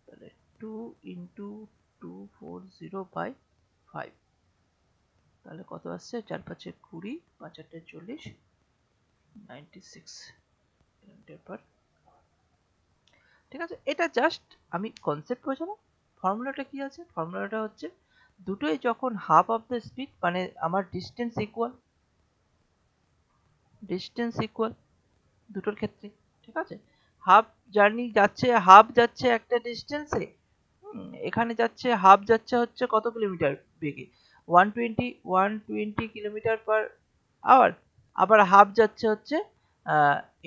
তাহলে 2 ইন্টু 240 বাই 5, তাহলে কত আসছে? 4 5 20, 5 8 40, 96 কিলোমিটার পার। ঠিক আছে, এটা জাস্ট আমি কনসেপ্ট বোঝাবো। ফর্মুলাটা কি আছে? ফর্মুলাটা হচ্ছে দুটোই যখন হাফ অফ দ্য স্পিড, মানে আমার ডিস্টেন্স ইকুয়াল দুটোর ক্ষেত্রে, ঠিক আছে? হাফ জার্নি যাচ্ছে, হাফ যাচ্ছে একটা ডিস্টেন্সে, এখানে যাচ্ছে হাফ যাচ্ছে হচ্ছে কত কিলোমিটার বেগে? 120 কিলোমিটার পার আওয়ার। আবার হাফ যাচ্ছে হচ্ছে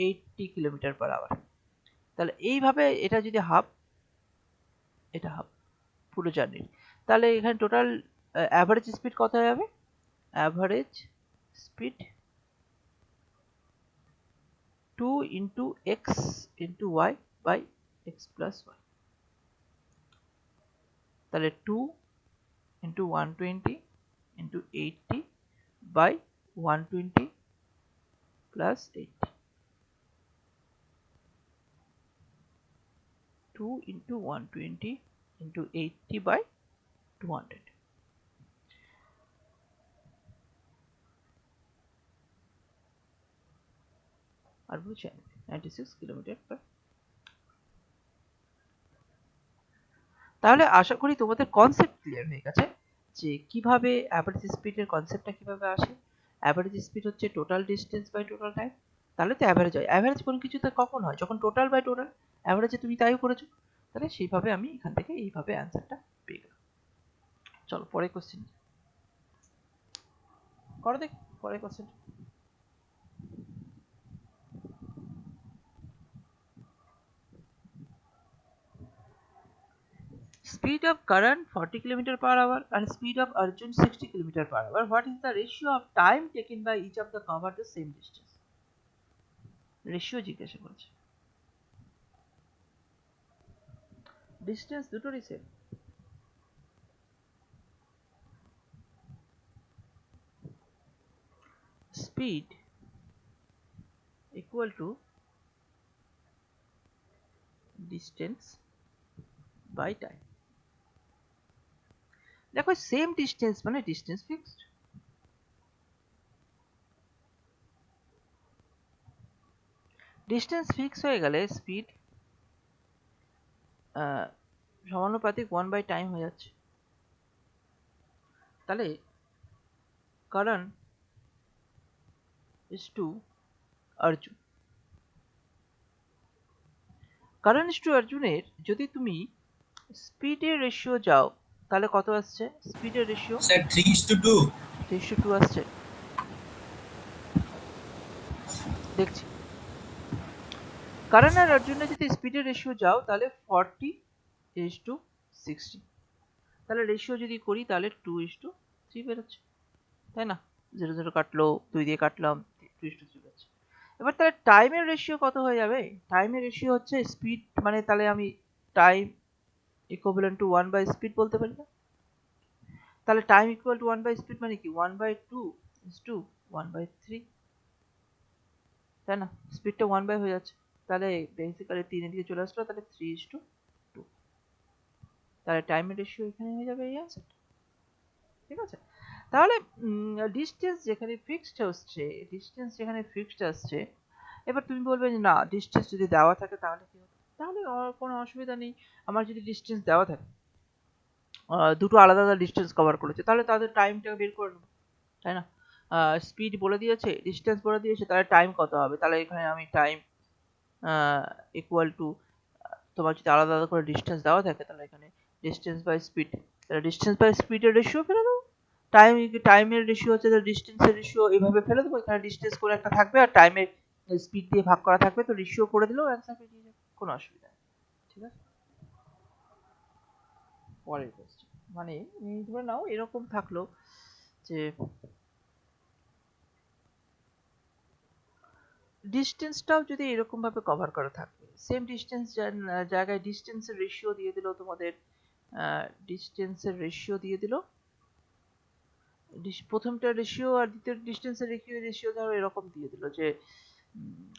80 কিলোমিটার পার আওয়ার। তাহলে এইভাবে এটা যদি হাফ, এটা হাফ পুরো জার্নি, তাহলে এখানে টোটাল অ্যাভারেজ স্পিড কত হয়ে যাবে? Average speed 2 into x into y by x plus y. তাহলে 2 into 120 into 80 by 120 plus 80, 2 into 120 into 80 by 200। আর বুঝছেন 96 কিলোমিটার পার। তাহলে আশা করি তোমাদের কনসেপ্ট ক্লিয়ার হয়ে গেছে যে কিভাবে অ্যাভারেজ স্পিডের কনসেপ্টটা কিভাবে আসে। অ্যাভারেজ স্পিড হচ্ছে total distance by total time. তাহলে তো অ্যাভারেজ হয়। অ্যাভারেজ কোনো কিছুতে কখন হয়? যখন টোটাল বাই টোটাল। অ্যাভারেজে তুমি তাই করেছো। তাহলে সেইভাবে আমি এখান থেকে এইভাবে অ্যান্সারটা পেয়ে গেলাম। চলো পরের কোশ্চেন করো, দেখ পরের question. Speed of current 40 km per hour and speed of Arjun 60 km per hour. What is the ratio of time taken by each of the cover the same distance? Ratio জিজ্ঞাসা করছে। Distance দুটোরই same. Speed equal to distance by time. দেখো same distance মানে distance fixed. Distance fix হয়ে গেলে speed সমানুপাতিক 1 by time হয়ে যাচ্ছে। তাহলে কারণ ইজ টু অর্জুন, কারণ ইজ টু অর্জুনের যদি তুমি স্পিডের রেশিও যাও তাহলে কত আসছে? স্পিডের রেশিও স্যার 3:2 3:2 আসছে। দেখছি কারণ আর অর্জুনের যদি স্পিডের রেশিও যাও তাহলে 40:60। তাহলে রেশিও যদি করি তাহলে 2:3 বেরোচ্ছে, তাই না? 0 0 কাটলো, 2 দিয়ে কাটলাম, 2:3 বেরোচ্ছে। এবার তাহলে টাইমের রেশিও কত হয়ে যাবে? টাইমের রেশিও হচ্ছে স্পিড, মানে তাহলে আমি time equivalent to 1 by speed বলতে পারি না? তাহলে time equal to 1 by speed মানে কি? 1/2 ইজ টু 1/3, তাই না? স্পিডটা 1 বাই হয়ে যাচ্ছে, তাহলে বেসিক্যালি 3 এদিকে চলে আসলো, তাহলে 3:2। তাহলে টাইমের রেশিও এখানে হয়ে যাবে এই অ্যান্সারটা। ঠিক আছে, তাহলে ডিস্টেন্স যেখানে ফিক্সড আসছে, ডিস্টেন্স যেখানে ফিক্সড আসছে, এবার তুমি বলবে যে না ডিস্টেন্স যদি দেওয়া থাকে তাহলে কি হবে? তাহলে কোনো অসুবিধা নেই। আমার যদি ডিস্টেন্স দেওয়া থাকে, দুটো আলাদা আলাদা ডিস্টেন্স কভার করেছে, তাহলে তাদের টাইমটা বের করে নেবো, তাই না? স্পিড বলে দিয়েছে, ডিস্টেন্স বলে দিয়েছে, তাহলে টাইম কত হবে? তাহলে এখানে আমি টাইম ইকুয়াল টু, তোমার যদি আলাদা আলাদা করে ডিস্টেন্স দেওয়া থাকে তাহলে এখানে ডিস্টেন্স বাই স্পিড, তাহলে ডিস্টেন্স বাই স্পিডের রেশিও ফেলে দেবো। টাইমের রেশিও হচ্ছে ডিস্টেন্সের রেশিও, এইভাবে ফেলে দেবো। এখানে ডিস্টেন্স করে একটা থাকবে আর টাইমের স্পিড দিয়ে ভাগ করা থাকবে, তো রেশিও করে দিলেও অ্যান্সার পেয়ে যাবে, কোনো অসুবিধা নেই। ঠিক আছে, পরের কোশ্চেন। মানে ধরে নাও এরকম থাকলো যে ডিস্টেন্সটাও যদি এরকম ভাবে কভার করা থাকে, সেম ডিস্টেন্স জায়গায় ডিস্টেন্সের রেশিও দিয়ে দিল তোমাদের, ডিস্টেন্সের রেশিও দিয়ে দিল, প্রথমটা রেশিও আর দ্বিতীয় ডিস্টেন্সের রেশিও ধরো এরকম দিয়ে দিল যে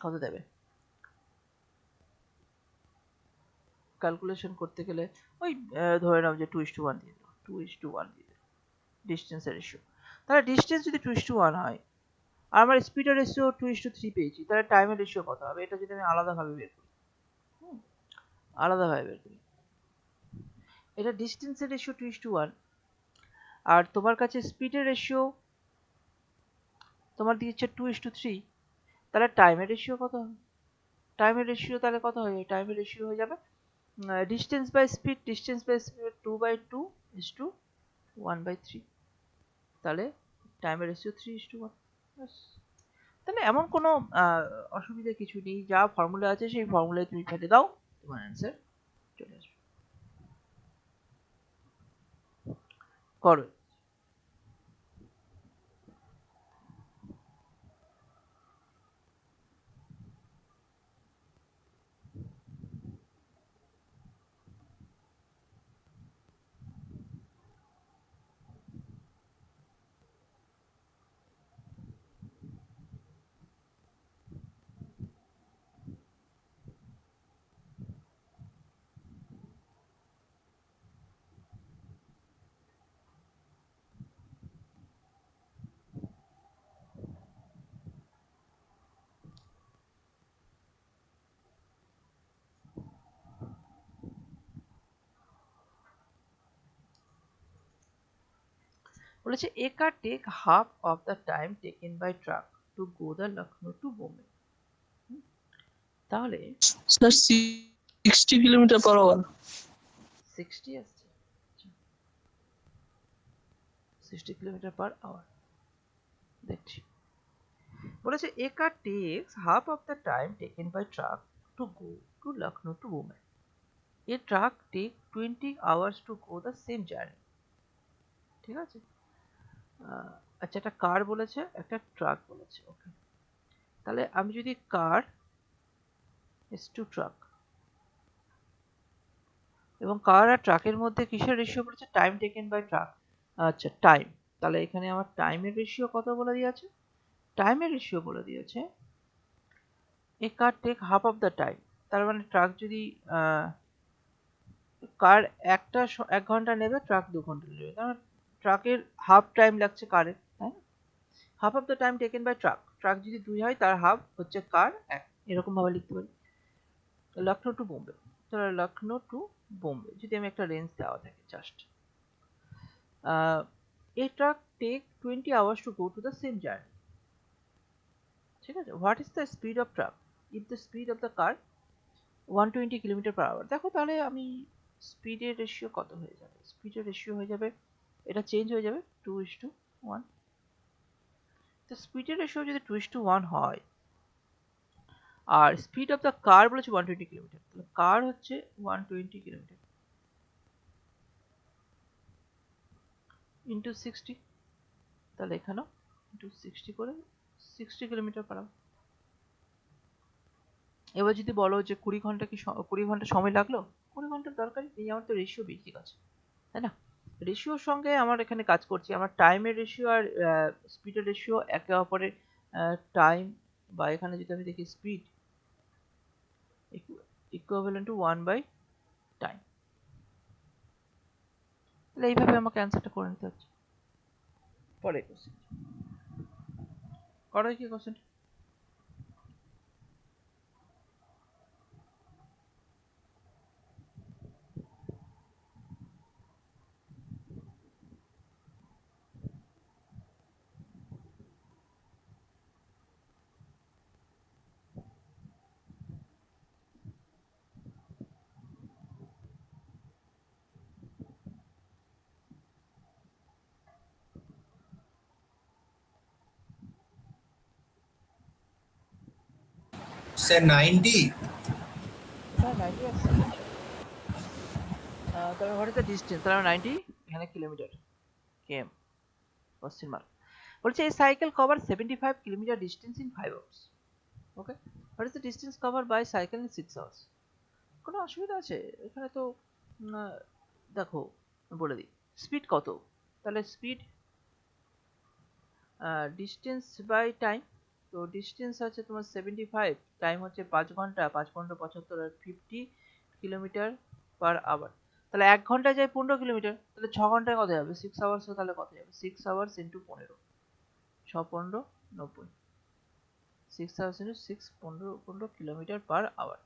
কত দেবে, ক্যালকুলেশন করতে গেলে ওই ধরে নাও যে 2:1 দিয়ে দিল, 2:1 দিয়ে দিল ডিস্টেন্সের রেশিও। তাহলে ডিস্টেন্স যদি 2:1 হয় আর আমার স্পিডের রেশিও 2:3 পেয়েছি, তাহলে টাইমের রেশিও কত হবে? এটা যদি আমি আলাদাভাবে বের করি, আলাদাভাবে বের করি, এটা ডিস্টেন্সের রেশিও 2:1 আর তোমার কাছে স্পিডের রেশিও তোমার দিয়েছে 2:3, তাহলে টাইমের রেশিও কত হবে? টাইমের রেশিও তাহলে কত হবে? টাইমের রেশিও হয়ে যাবে ডিস্টেন্স বাই স্পিড, 2/3, তাহলে টাইমের রেশিও 3:1। তাহলে এমন কোনো অসুবিধা কিছু নেই, যা ফর্মুলা আছে সেই ফর্মুলায় তুমি ফেলে দাও, তোমার অ্যান্সার চলে আসবে। করো। বলেছে a car take half of the time taken by truck to go the Lucknow to Bombay. তাহলে স্যার 60 কিলোমিটার পার আওয়ার। 60 আসছে, 60 কিলোমিটার পার আওয়ার। দেখছি বলেছে a car takes half of the time taken by truck to go to Lucknow to Bombay. A truck take 20 hours to go the same journey. ঠিক আছে, আচ্ছা একটা কার বলেছে, একটা ট্রাক বলেছে, ওকে। তাহলে আমি যদি কার ইজ টু ট্রাক, এবং কার আর ট্রাকের মধ্যে কিসের রেশিও বলেছে? Time taken by truck. আচ্ছা টাইম, তাহলে এখানে আমার টাইমের রেশিও কত বলে দিয়েছে? টাইমের রেশিও বলে দিয়েছে a car take half of the time. তার মানে ট্রাক যদি কার 1 ঘন্টা নেবে, ট্রাক 2 ঘন্টা নেবে, কারণ ট্রাকের হাফ টাইম লাগছে কারের, তাই না? Half of the time taken by truck, truck যদি 2 হয় তার হাফ হচ্ছে কার 1, এরকম ভাবে লিখতে পারি। লখনৌ টু বোম্বে, তাহলে লখনৌ টু বোম্বে যদি আমি একটা রেঞ্জ দেওয়া থাকে just, a truck take 20 hours to go to the same journey. ঠিক আছে, what is the speed of truck if the speed of the car 120 kilometre per hour? দেখো তাহলে আমি স্পিডের রেশিও কত হয়ে যাবে? স্পিডের রেশিও হয়ে যাবে, এটা চেঞ্জ হয়ে যাবে 2:1। তো স্পিডের রেশিও যদি 2:1 হয় আর স্পিড অফ দ্য কার বলেছে 120 কিলোমিটার, তাহলে কার হচ্ছে 120 কিলোমিটার ইন্টু 60, তাহলে এখানেও ইন্টু 60 করে 60 কিলোমিটার পার আওয়ার। এবার যদি বলো যে 20 ঘন্টা কি 20 ঘন্টা সময় লাগলো, 20 ঘন্টার দরকারই নেই, আমার তো রেশিও বেশি আছে, তাই না? রেশিওর সঙ্গে আমার এখানে কাজ করছি, আমার টাইমের রেশিও আর স্পিডের রেশিও একে অপরের টাইম, বা এখানে যদি আমি দেখি speed equivalent to 1 by time, তাহলে এইভাবে আমাকে অ্যান্সারটা করে নিতে হচ্ছে। পরে কোশ্চেন করো, কি কোশ্চেন? Say 90. হ্যাঁ 90 আসছে। তাহলে হোয়াট ইজ দ্য ডিস্টেন্স? তাহলে 90 এখানে কিলোমিটার কেএম কোশ্চেন মার্ক বলছে এই cycle cover 75 kilometre distance in 5 hours okay what is the distance cover by cycle in 6 hours কোনো অসুবিধা আছে এখানে তো দেখো বলে দিই স্পিড কত তাহলে স্পিড ডিস্টেন্স বাই টাইম তো ডিস্টেন্স আছে তোমার 75 টাইম হচ্ছে 5 ঘন্টা 5 ঘন্টা 75 আর 50 কিলোমিটার পার আওয়ার তাহলে 1 ঘন্টায় যায় 15 কিলোমিটার তাহলে 6 ঘন্টায় কত যাবে 6 আওয়ার্স তাহলে কত যাবে 6 hours into 15 6 15 90 6 hours into 6 15 15 kilometre per hour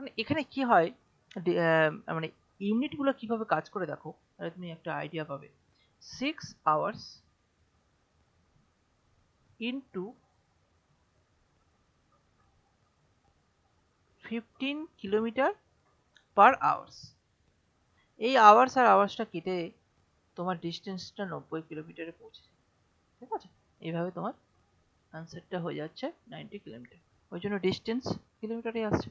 মানে এখানে কি হয় মানে ইউনিট গুলো কিভাবে কাজ করে দেখো তাহলে তুমি একটা আইডিয়া পাবে 6 আওয়ার্স ইনটু 15 কিলোমিটার পার আওয়ার্স এই আওয়ার্স আর আওয়ার্সটা কেটে তোমার ডিস্টেন্সটা 90 কিলোমিটারে পৌঁছে যায় ঠিক আছে এইভাবে তোমার আনসারটা হয়ে যাচ্ছে 90 কিলোমিটার ওই জন্য ডিস্টেন্স কিলোমিটারে আসছে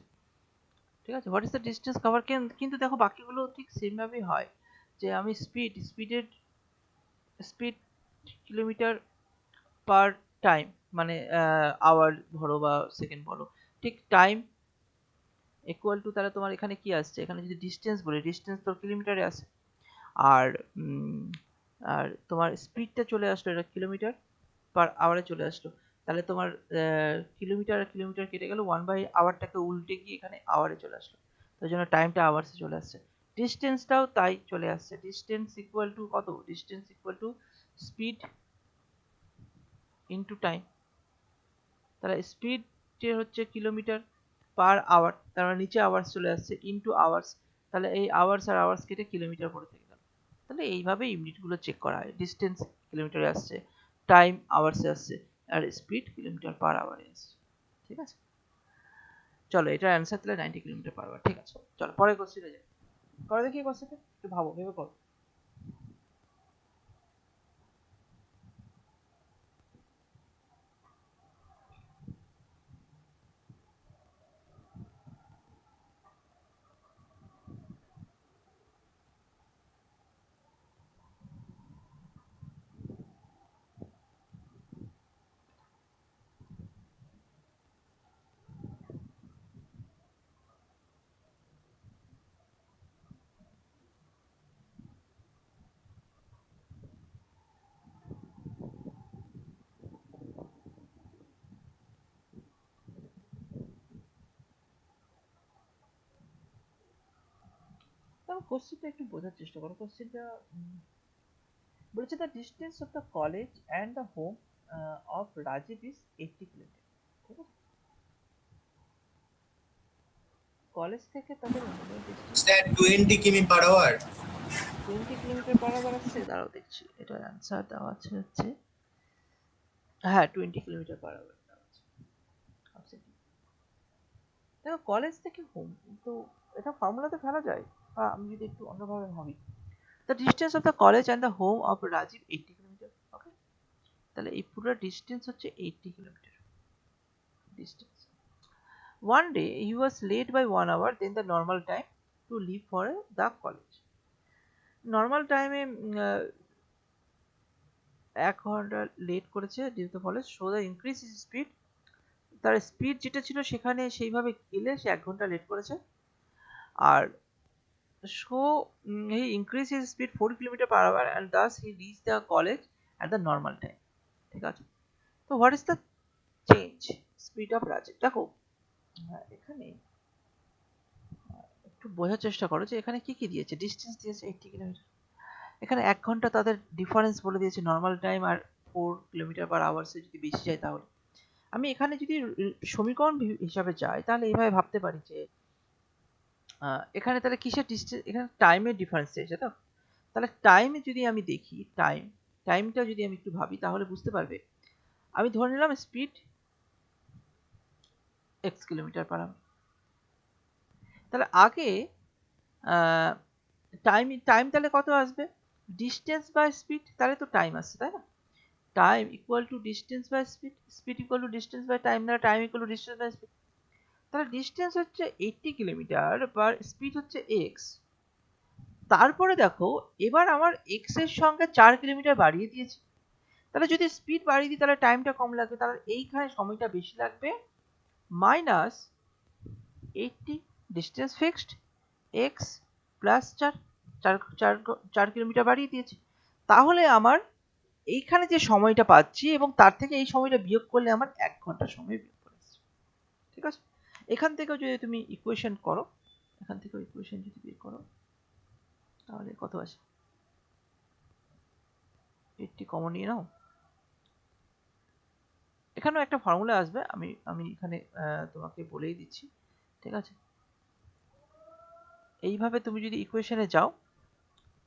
ঠিক আছে what is the distance cover কিন্তু দেখো বাকিগুলো ঠিক সেম ভাবেই হয় যে আমি স্পিড কিলোমিটার পার টাইম মানে আওয়ার ধরো বা সেকেন্ড বলো ঠিক টাইম ইকুয়াল টু তাহলে তোমার এখানে কি আসছে এখানে যদি ডিস্টেন্স বলি ডিস্টেন্স তো কিলোমিটারে আসে আর আর তোমার স্পিডটা চলে আসলো এটা কিলোমিটার পার আওয়ারে চলে আসলো তাহলে তোমার কিলোমিটার আর কিলোমিটার কেটে গেল 1/আওয়ারটাকে উল্টে গিয়ে এখানে আওয়ারে চলে আসলো তার জন্য টাইমটা আওয়ার্সে চলে আসছে ডিস্টেন্সটাও তাই চলে আসছে ডিস্টেন্স ইকুয়াল টু কত distance equal to speed into time তাহলে স্পিড যে হচ্ছে কিলোমিটার পার আওয়ার তার মানে নিচে আওয়ার্স চলে আসছে ইনটু আওয়ার্স তাহলে এই আওয়ার্স আর আওয়ার্স কেটে কিলোমিটার পড়ে থেকে গেল তাহলে এইভাবে ইউনিটগুলো চেক করা হয় ডিস্টেন্স কিলোমিটারে আসছে টাইম আওয়ার্সে আসছে আর স্পিড কিলোমিটার পার আওয়ারে আসছে ঠিক আছে চলো এটার অ্যান্সার তাহলে 90 কিলোমিটার পার আওয়ার ঠিক আছে চলো পরের কোশ্চেনে যাই করে দেখি কোশ্চেনটা একটু ভাবো ভেবে করো তাহলে কোশ্চেনটা একটু বোঝার চেষ্টা করো কোশ্চেনটা বলেছে the distance of the college and the home of Rajiv is 80 kilometre ঠিক আছে কলেজ থেকে তাদের হোমের ডিস্টেন্স Is that 20 কিমি per hour? 20 kilometre per hour আসছে দাঁড়াও দেখছি এটার অ্যান্সার দেওয়া আছে হচ্ছে হ্যাঁ 20 কিলোমিটার পার আওয়ার দেওয়া আছে অপশন ডি দেখো কলেজ থেকে হোম তো এটা ফর্মুলাতে ফেলা যায় বা আমি যদি একটু অন্যভাবে ভাবি the distance of the college and the home of Rajib 80 kilometre okay তাহলে এই পুরো ডিস্টেন্স হচ্ছে 80 kilometre distance one day he was late by 1 hour than the normal time to leave for the college normal টাইমে 1 ঘন্টা late করেছে due to ফলে so the increase is speed তার speed যেটা ছিল সেখানে সেইভাবে গেলে সে 1 ঘন্টা লেট করেছে আর so he increase his speed 4 kilometre per hour and thus he reach the college at the normal time ঠিক আছে তো what is the change speed of Rajiv দেখো এখানে একটু বোঝার চেষ্টা করো যে এখানে কি কি দিয়েছে ডিস্টেন্স দিয়েছে 80 কিলোমিটার এখানে 1 ঘন্টা তাদের ডিফারেন্স বলে দিয়েছে নর্মাল টাইম আর 4 কিলোমিটার পার আওয়ার্সে যদি বেশি যায় তাহলে আমি এখানে যদি সমীকরণ হিসাবে যাই তাহলে এইভাবে ভাবতে পারি যে এখানে তাহলে কিসের ডিস্টেন্স এখানে টাইমের ডিফারেন্স চেয়েছে তো তাহলে টাইমে যদি আমি দেখি টাইমটা যদি আমি একটু ভাবি তাহলে বুঝতে পারবে আমি ধরে নিলাম speed x kilometre per hour তাহলে আগে টাইম তাহলে কত আসবে ডিস্টেন্স বাই স্পিড তাহলে তো টাইম আসছে তাই না time equal to distance by speed speed equal to distance by time না time equal to distance by speed তাহলে ডিস্টেন্স হচ্ছে 80 কিলোমিটার পার স্পিড হচ্ছে x তারপরে দেখো এবার আমার এক্স এর সঙ্গে 4 কিলোমিটার বাড়িয়ে দিয়েছে, তাহলে যদি স্পিড বাড়িয়ে দিই তাহলে টাইমটা কম লাগবে, তাহলে এইখানে সময়টা বেশি লাগবে। Minus 80, distance fixed, x plus 4 বাড়িয়ে দিয়েছে, তাহলে আমার এইখানে যে সময়টা পাচ্ছি এবং তার থেকে এই সময়টা বিয়োগ করলে আমার 1 ঘন্টা সময় বিয়োগ করে আসছে। ঠিক আছে, এখান থেকেও যদি তুমি ইকুয়েশন করো, এখান থেকেও ইকুয়েশন যদি বের করো তাহলে কত আসে, 80 কমন নিয়ে নাও, এখানেও একটা ফর্মুলা আসবে, আমি আমি এখানে তোমাকে বলেই দিচ্ছি। ঠিক আছে, এইভাবে তুমি যদি ইকুয়েশনে যাও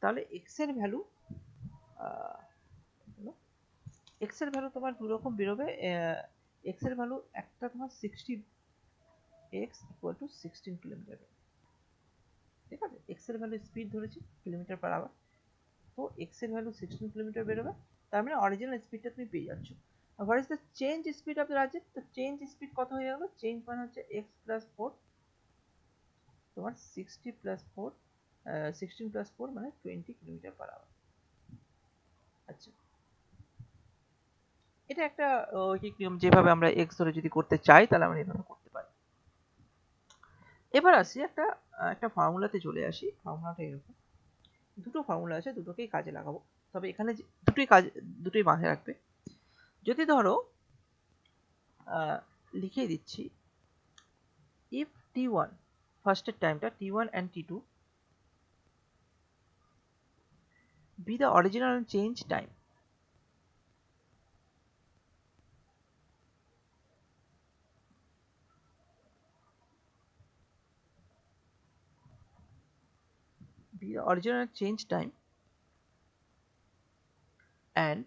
তাহলে এক্স এর ভ্যালু এক্স এর ভ্যালু তোমার দু রকম বেরোবে। এক্স এর ভ্যালু একটা তোমার 60, এক্স ইকুয়াল টু 16 কিলোমিটার। ঠিক আছে, এক্স এর ভ্যালু স্পিড ধরেছি কিলোমিটার পার আওয়ার, তো এক্স এর ভ্যালু 16 কিলোমিটার বেরোবে, তার মানে অরিজিনাল স্পিডটা তুমি পেয়ে যাচ্ছ। What is the change speed of the রাজেট, তো চেঞ্জ স্পিড কত হয়ে গেল, চেঞ্জ মানে হচ্ছে এক্স প্লাস 4, তোমার 60 প্লাস 4, 16 প্লাস 4 মানে 20 কিলোমিটার পার আওয়ার। আচ্ছা, এটা একটা ঐকিক নিয়ম, যেভাবে আমরা এক্স ধরে যদি করতে চাই তাহলে আমরা এভাবে করতে পারি। এবার আসি একটা একটা ফর্মুলাতে চলে আসি, ফর্মুলাটা এরকম, দুটো ফর্মুলা আছে, দুটোকেই কাজে লাগাবো, তবে এখানে দুটোই মাথায় রাখবে। যদি ধরো লিখে দিচ্ছি, if t1 ফার্স্টের টাইমটা t1 and t2 be the original change time, be the original change time and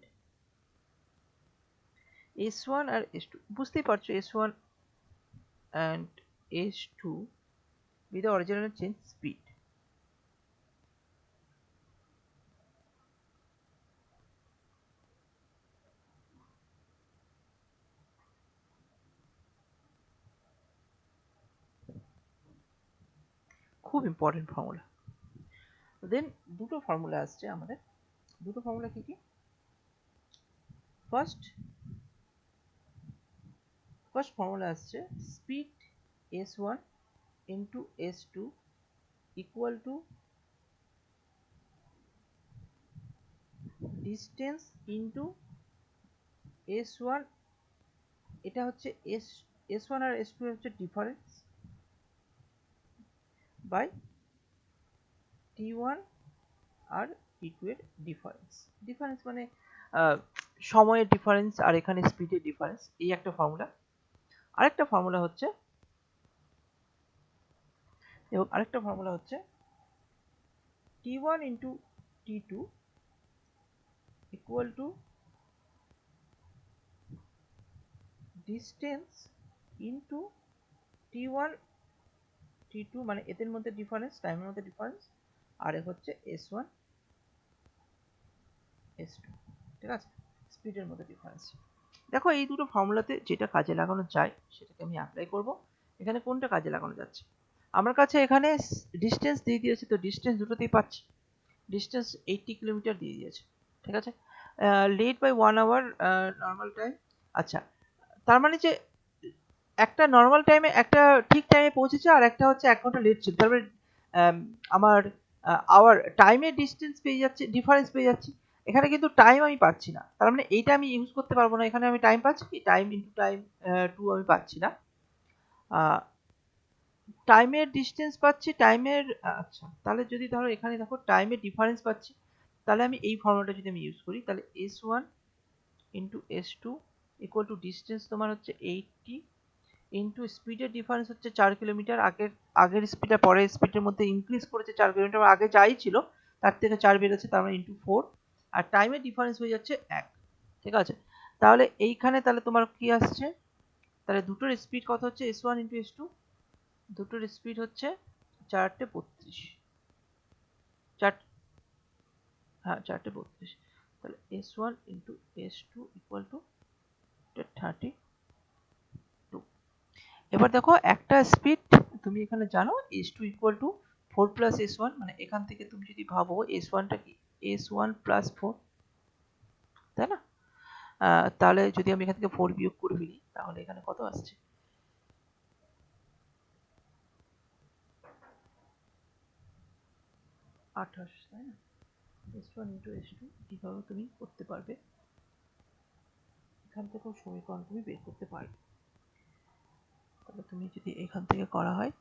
s1 R s2, বুঝতেই পারছো s1 and s2 be the original change speed। খুব ইম্পর্টেন্ট ফর্মুলা। দেন দুটো ফর্মুলা আসছে আমাদের, দুটো ফর্মুলা কি কি, ফার্স্ট ফর্মুলা আসছে speed s1 into s2 equal to distance into s1, এটা হচ্ছে s1 আর s2 হচ্ছে difference, by t1 R t2 এর ডিফারেন্স। ডিফারেন্স মানে সময়ের ডিফারেন্স আর এখানে স্পিডের ডিফারেন্স, এই একটা ফর্মুলা। আরেকটা ফর্মুলা হচ্ছে t1 into t2 equal to distance into t1 t2, মানে এদের মধ্যে ডিফারেন্স, টাইমের মধ্যে ডিফারেন্স, আর হচ্ছে s1 s2। ঠিক আছে, স্পিডের মধ্যে ডিফারেন্স। দেখো এই দুটো ফর্মুলাতে যেটা কাজে লাগানো যায় সেটাকে আমি অ্যাপ্লাই করব। এখানে কোনটা কাজে লাগানো যাচ্ছে, আমার কাছে এখানে ডিস্টেন্স দিয়ে দিয়েছে, তো ডিস্টেন্স দুটোতেই পাচ্ছি, ডিস্টেন্স 80 কিলোমিটার দিয়ে দিয়েছে। ঠিক আছে, late by 1 hour normal time. আচ্ছা, তার মানে যে একটা নর্মাল টাইমে একটা ঠিক টাইমে পৌঁছেছে আর একটা হচ্ছে 1 ঘন্টা লেট ছিল, তারপরে আমার আওয়ার টাইমের ডিস্টেন্স পেয়ে যাচ্ছে, ডিফারেন্স পেয়ে যাচ্ছি। এখানে কিন্তু টাইম আমি পাচ্ছি না, তার মানে এইটা আমি ইউজ করতে পারবো না, এখানে আমি টাইম পাচ্ছি কি, টাইম ইন্টু টাইম 2 আমি পাচ্ছি না, টাইমের ডিস্টেন্স পাচ্ছি, টাইমের আচ্ছা, তাহলে যদি ধরো এখানে দেখো টাইমের ডিফারেন্স পাচ্ছি, তাহলে আমি এই ফর্মুলাটা যদি আমি ইউজ করি তাহলে s1 into s2 equal to distance তোমার হচ্ছে 80 ইন্টু স্পিডের ডিফারেন্স হচ্ছে 4 কিলোমিটার, আগের স্পিড আর পরের স্পিডের মধ্যে ইনক্রিজ করেছে 4 কিলোমিটার, আগে যাই ছিল তার থেকে 4 বেড়েছে, তার মানে ইন্টু 4, আর টাইমের ডিফারেন্স হয়ে যাচ্ছে 1। ঠিক আছে, তাহলে এইখানে তাহলে তোমার কি আসছে, তাহলে দুটোর স্পিড কত হচ্ছে s1 ইন্টু s2, দুটোর স্পিড হচ্ছে 4:32, হ্যাঁ 4:32, তাহলে s1 into s2 equal to 32। এবার দেখো একটা স্পিড তুমি এখানে জানো s2 equal to 4 plus s1, মানে এখান থেকে তুমি যদি ভাবো s1 টা কি s1 প্লাস 4, তাই না? তাহলে যদি আমি এখান থেকে 4 বিয়োগ করে ফেলি তাহলে এখানে কত আসছে? 28, তাই না? s1 ইন্টু s2 এইভাবে তুমি করতে পারবে, এখান থেকেও সমীকরণ তুমি বের করতে পারবে। তাহলে তুমি যদি এখান থেকে করা হয়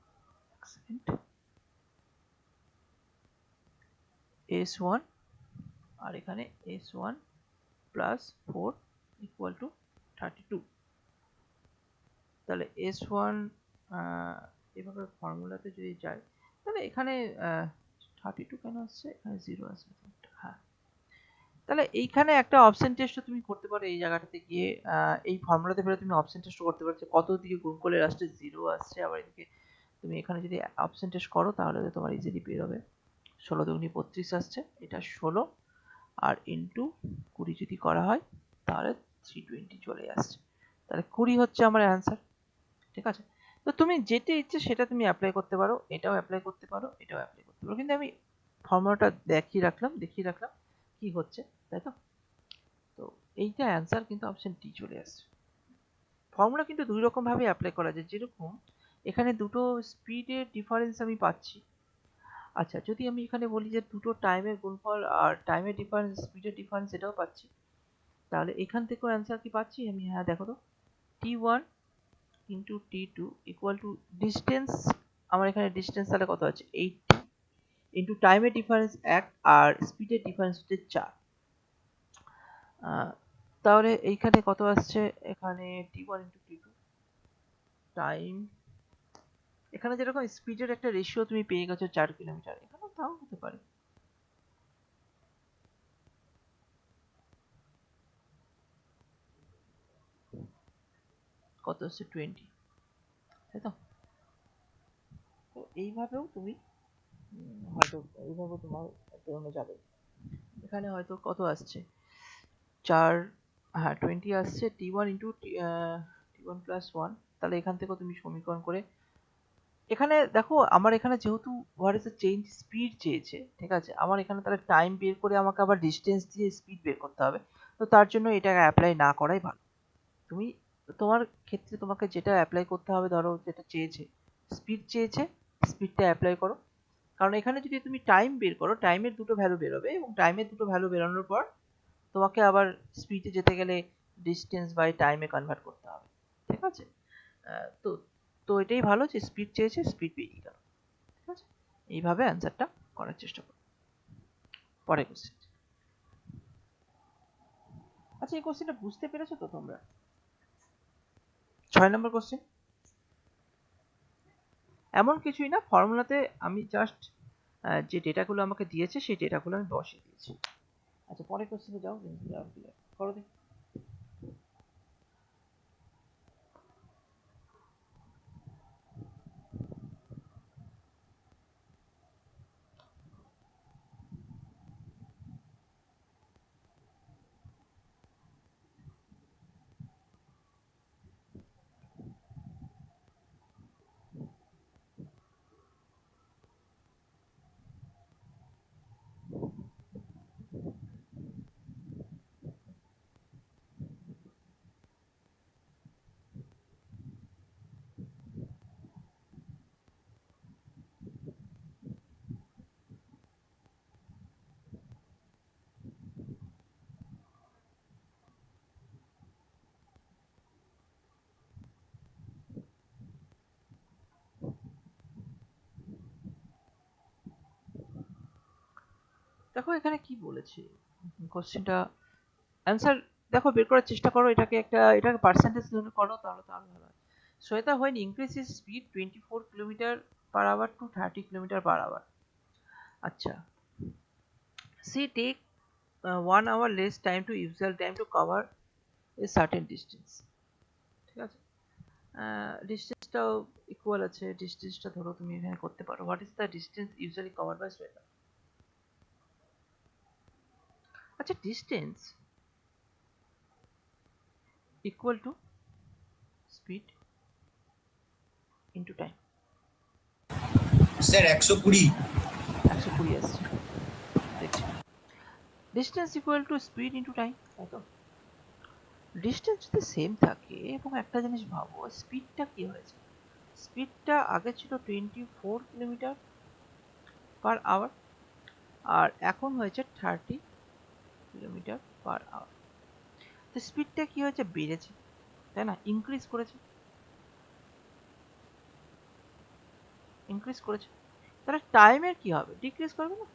s1 আর এখানে s1 প্লাস 4 ইকুয়াল টু 32, তাহলে s1 এভাবে ফর্মুলাতে যদি যাই তাহলে এখানে 32 কেন আসছে, এখানে 0 আসবে। হ্যাঁ, তাহলে এইখানে একটা অপশন টেস্ট তুমি করতে পারো, এই জায়গাটাতে গিয়ে এই ফর্মুলাতে ফেলে তুমি অপশন টেস্ট করতে পারো যে কত দিকে গুণ করলে লাস্টে 0 আসছে। আবার এদিকে তুমি এখানে যদি অপশন টেস্ট করো তাহলে তোমার ইজিলি বের হবে 16 দুগুনি 32 আসছে, এটা 16 আর ইন্টু 20 যদি করা হয় তাহলে 320 চলে আসছে। তাহলে 20 হচ্ছে আমার অ্যান্সার। ঠিক আছে, তো তুমি যেটা ইচ্ছে সেটা তুমি অ্যাপ্লাই করতে পারো, এটাও অ্যাপ্লাই করতে পারো, এটাও অ্যাপ্লাই করতে পারো, কিন্তু আমি ফর্মুলাটা দেখিয়ে রাখলাম কি হচ্ছে, তাই তো? তো এইটা অ্যান্সার কিন্তু অপশন ডি চলে আসছে। ফর্মুলা কিন্তু দুই রকম ভাবে অ্যাপ্লাই করা যায়, যেরকম এখানে দুটো স্পিডের ডিফারেন্স আমি পাচ্ছি। আচ্ছা, যদি আমি এখানে বলি যে দুটো টাইমের গুণফল আর টাইমের ডিফারেন্স, স্পিডের ডিফারেন্স এটাও পাচ্ছি, তাহলে এখান থেকেও অ্যান্সার কি পাচ্ছি আমি? হ্যাঁ, দেখো তো, t1 into t2 equal to distance, আমার এখানে ডিস্টেন্স তাহলে কত আছে 80 ইন্টু টাইমের ডিফারেন্স 1 আর স্পিডের ডিফারেন্স হচ্ছে 4। তাহলে এইখানে কত আসছে? এখানে t1 ইন্টু t2 টাইম, এখানে যেরকম স্পিডের একটা রেশিও তুমি পেয়ে গেছো 4 কিলোমিটার, এখানেও তাও হতে পারে। কত হচ্ছে 20, তাই তো? তো এইভাবেও তুমি হয়তো এইভাবে তোমার বেরোনো যাবে। এখানে হয়তো কত আসছে 4, হ্যাঁ 20 আসছে, t1 ইন্টু t1 প্লাস 1, তাহলে এখান থেকেও তুমি সমীকরণ করে এখানে দেখো আমার এখানে যেহেতু what is the change speed চেয়েছে, ঠিক আছে, আমার এখানে তাহলে টাইম বের করে আমাকে আবার ডিস্টেন্স দিয়ে স্পিড বের করতে হবে, তো তার জন্য এটা অ্যাপ্লাই না করাই ভালো। তুমি তোমার ক্ষেত্রে তোমাকে যেটা অ্যাপ্লাই করতে হবে, ধরো যেটা চেয়েছে স্পিড চেয়েছে, স্পিডটা অ্যাপ্লাই করো, কারণ এখানে যদি তুমি টাইম বের করো টাইমের দুটো ভ্যালু বেরোবে এবং টাইমের দুটো ভ্যালু বেরোনোর পর তোমাকে আবার স্পিডে যেতে গেলে ডিস্টেন্স বাই টাইমে কনভার্ট করতে হবে। ঠিক আছে, তো তো এটাই ভালো যে স্পিড চেয়েছে, স্পিড বেরিয়ে গেল। ঠিক আছে, এইভাবে অ্যান্সারটা করার চেষ্টা করো। পরের কোশ্চেন। আচ্ছা, এই কোশ্চেনটা বুঝতে পেরেছো তো তোমরা? 6 নম্বর কোশ্চেন। এমন কিছুই না, ফর্মুলাতে আমি জাস্ট যে ডেটাগুলো আমাকে দিয়েছে সেই ডেটাগুলো আমি বসিয়ে দিয়েছি। আচ্ছা, পরের কোশ্চেনে যাও, করো দেখি। দেখো এখানে কি বলেছে কোশ্চেনটা, অ্যান্সার দেখো বের করার চেষ্টা করো, এটাকে পার্সেন্টেজ ধরে করো তাহলে তো আরো ভালো হয়। Shweta when increase speed 24 kilometre per hour to 30 kilometre per hour. আচ্ছা, she take 1 hour less time to usual time to cover a certain distance। ঠিক আছে, ডিস্টেন্সটাও ইকুয়াল আছে, ডিস্টেন্সটা ধরো তুমি এখানে করতে পারো, what is the distance usually cover by Shweta. আচ্ছা, distance equal to speed into time. Sir 120। 120 আসছে, দেখছি। Distance equal to speed into time, তাই তো? ডিস্টেন্স যদি সেম থাকে এবং একটা জিনিস ভাবো, স্পিডটা কি হয়েছে? স্পিডটা আগে ছিল 24 কিলোমিটার পার আওয়ার, আর এখন হয়েছে 30 কিলোমিটার পার আওয়ার। তো স্পিডটা কি হয়েছে? বেড়েছে, তাই না? ইনক্রিজ করেছে, ইনক্রিজ করেছে। তাহলে টাইমের কি হবে? ডিক্রিজ করবে না?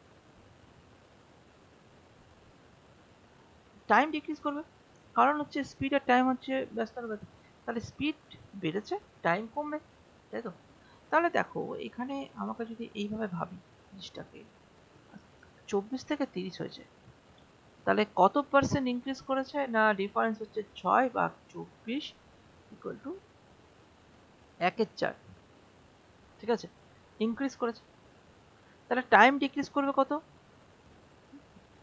টাইম ডিক্রিজ করবে, কারণ হচ্ছে স্পিড আর টাইম হচ্ছে ব্যস্ততার ব্যাপার। তাহলে স্পিড বেড়েছে, টাইম কমবে, তাই তো? তাহলে দেখো এখানে আমাকে যদি এইভাবে ভাবি জিনিসটাকে, 24 থেকে 30 হয়েছে, তাহলে কত পার্সেন্ট ইনক্রিজ করেছে? না, ডিফারেন্স হচ্ছে 6/24 ইকুয়াল টু 1/4, ঠিক আছে? ইনক্রিজ করেছে। তাহলে টাইম ডিক্রিজ করবে কত?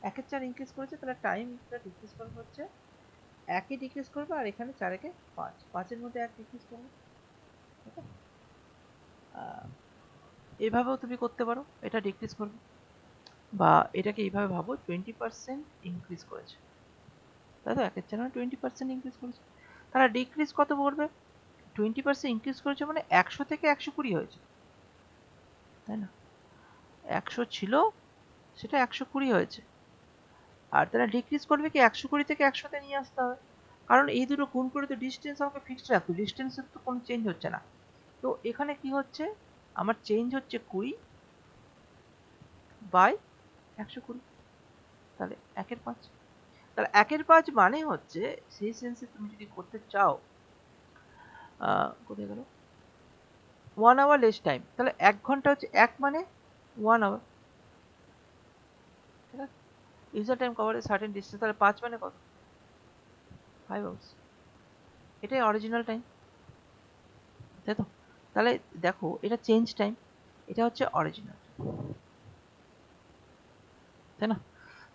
1/4 ইনক্রিজ করেছে, তাহলে টাইমটা ডিক্রিজ করবে হচ্ছে 1 ডিক্রিজ করবে, আর এখানে 4 5 এর মধ্যে 1 ডিক্রিজ করবে। এভাবেও তুমি করতে পারো, এটা ডিক্রিজ করবে, বা এটাকে এইভাবে ভাবো 20% ইনক্রিজ করেছে, তাই তো? 1/4 20% ইনক্রিজ করেছে, তাহলে ডিক্রিজ কত পড়বে? 20% ইনক্রিজ করেছে মানে 100 থেকে 120 হয়েছে, তাই না? 100 ছিল, সেটা 120 হয়েছে। আর তাহলে ডিক্রিজ করবে কি? 120 থেকে 100-তে নিয়ে আসতে হবে, কারণ এই দুটো গুণ করে তো ডিস্টেন্স আমাকে ফিক্সড রাখতে, ডিস্টেন্সের তো কোনো চেঞ্জ হচ্ছে না। তো এখানে কি হচ্ছে? আমার চেঞ্জ হচ্ছে 20/120, তাহলে 1/5। তাহলে 1/5 মানে হচ্ছে, সেই সেন্সে তুমি যদি করতে চাও, কোথায় গেল, 1 আওয়ার লেস টাইম, তাহলে 1 ঘন্টা হচ্ছে 1 মানে 1 আওয়ার, ঠিক আছে? User time cover certain distance, তাহলে 5 মানে কত? 5 আওয়ার্স, এটাই অরিজিনাল টাইম, তাই তো? তাহলে দেখো এটা চেঞ্জ টাইম, এটা হচ্ছে অরিজিনাল, তাই না?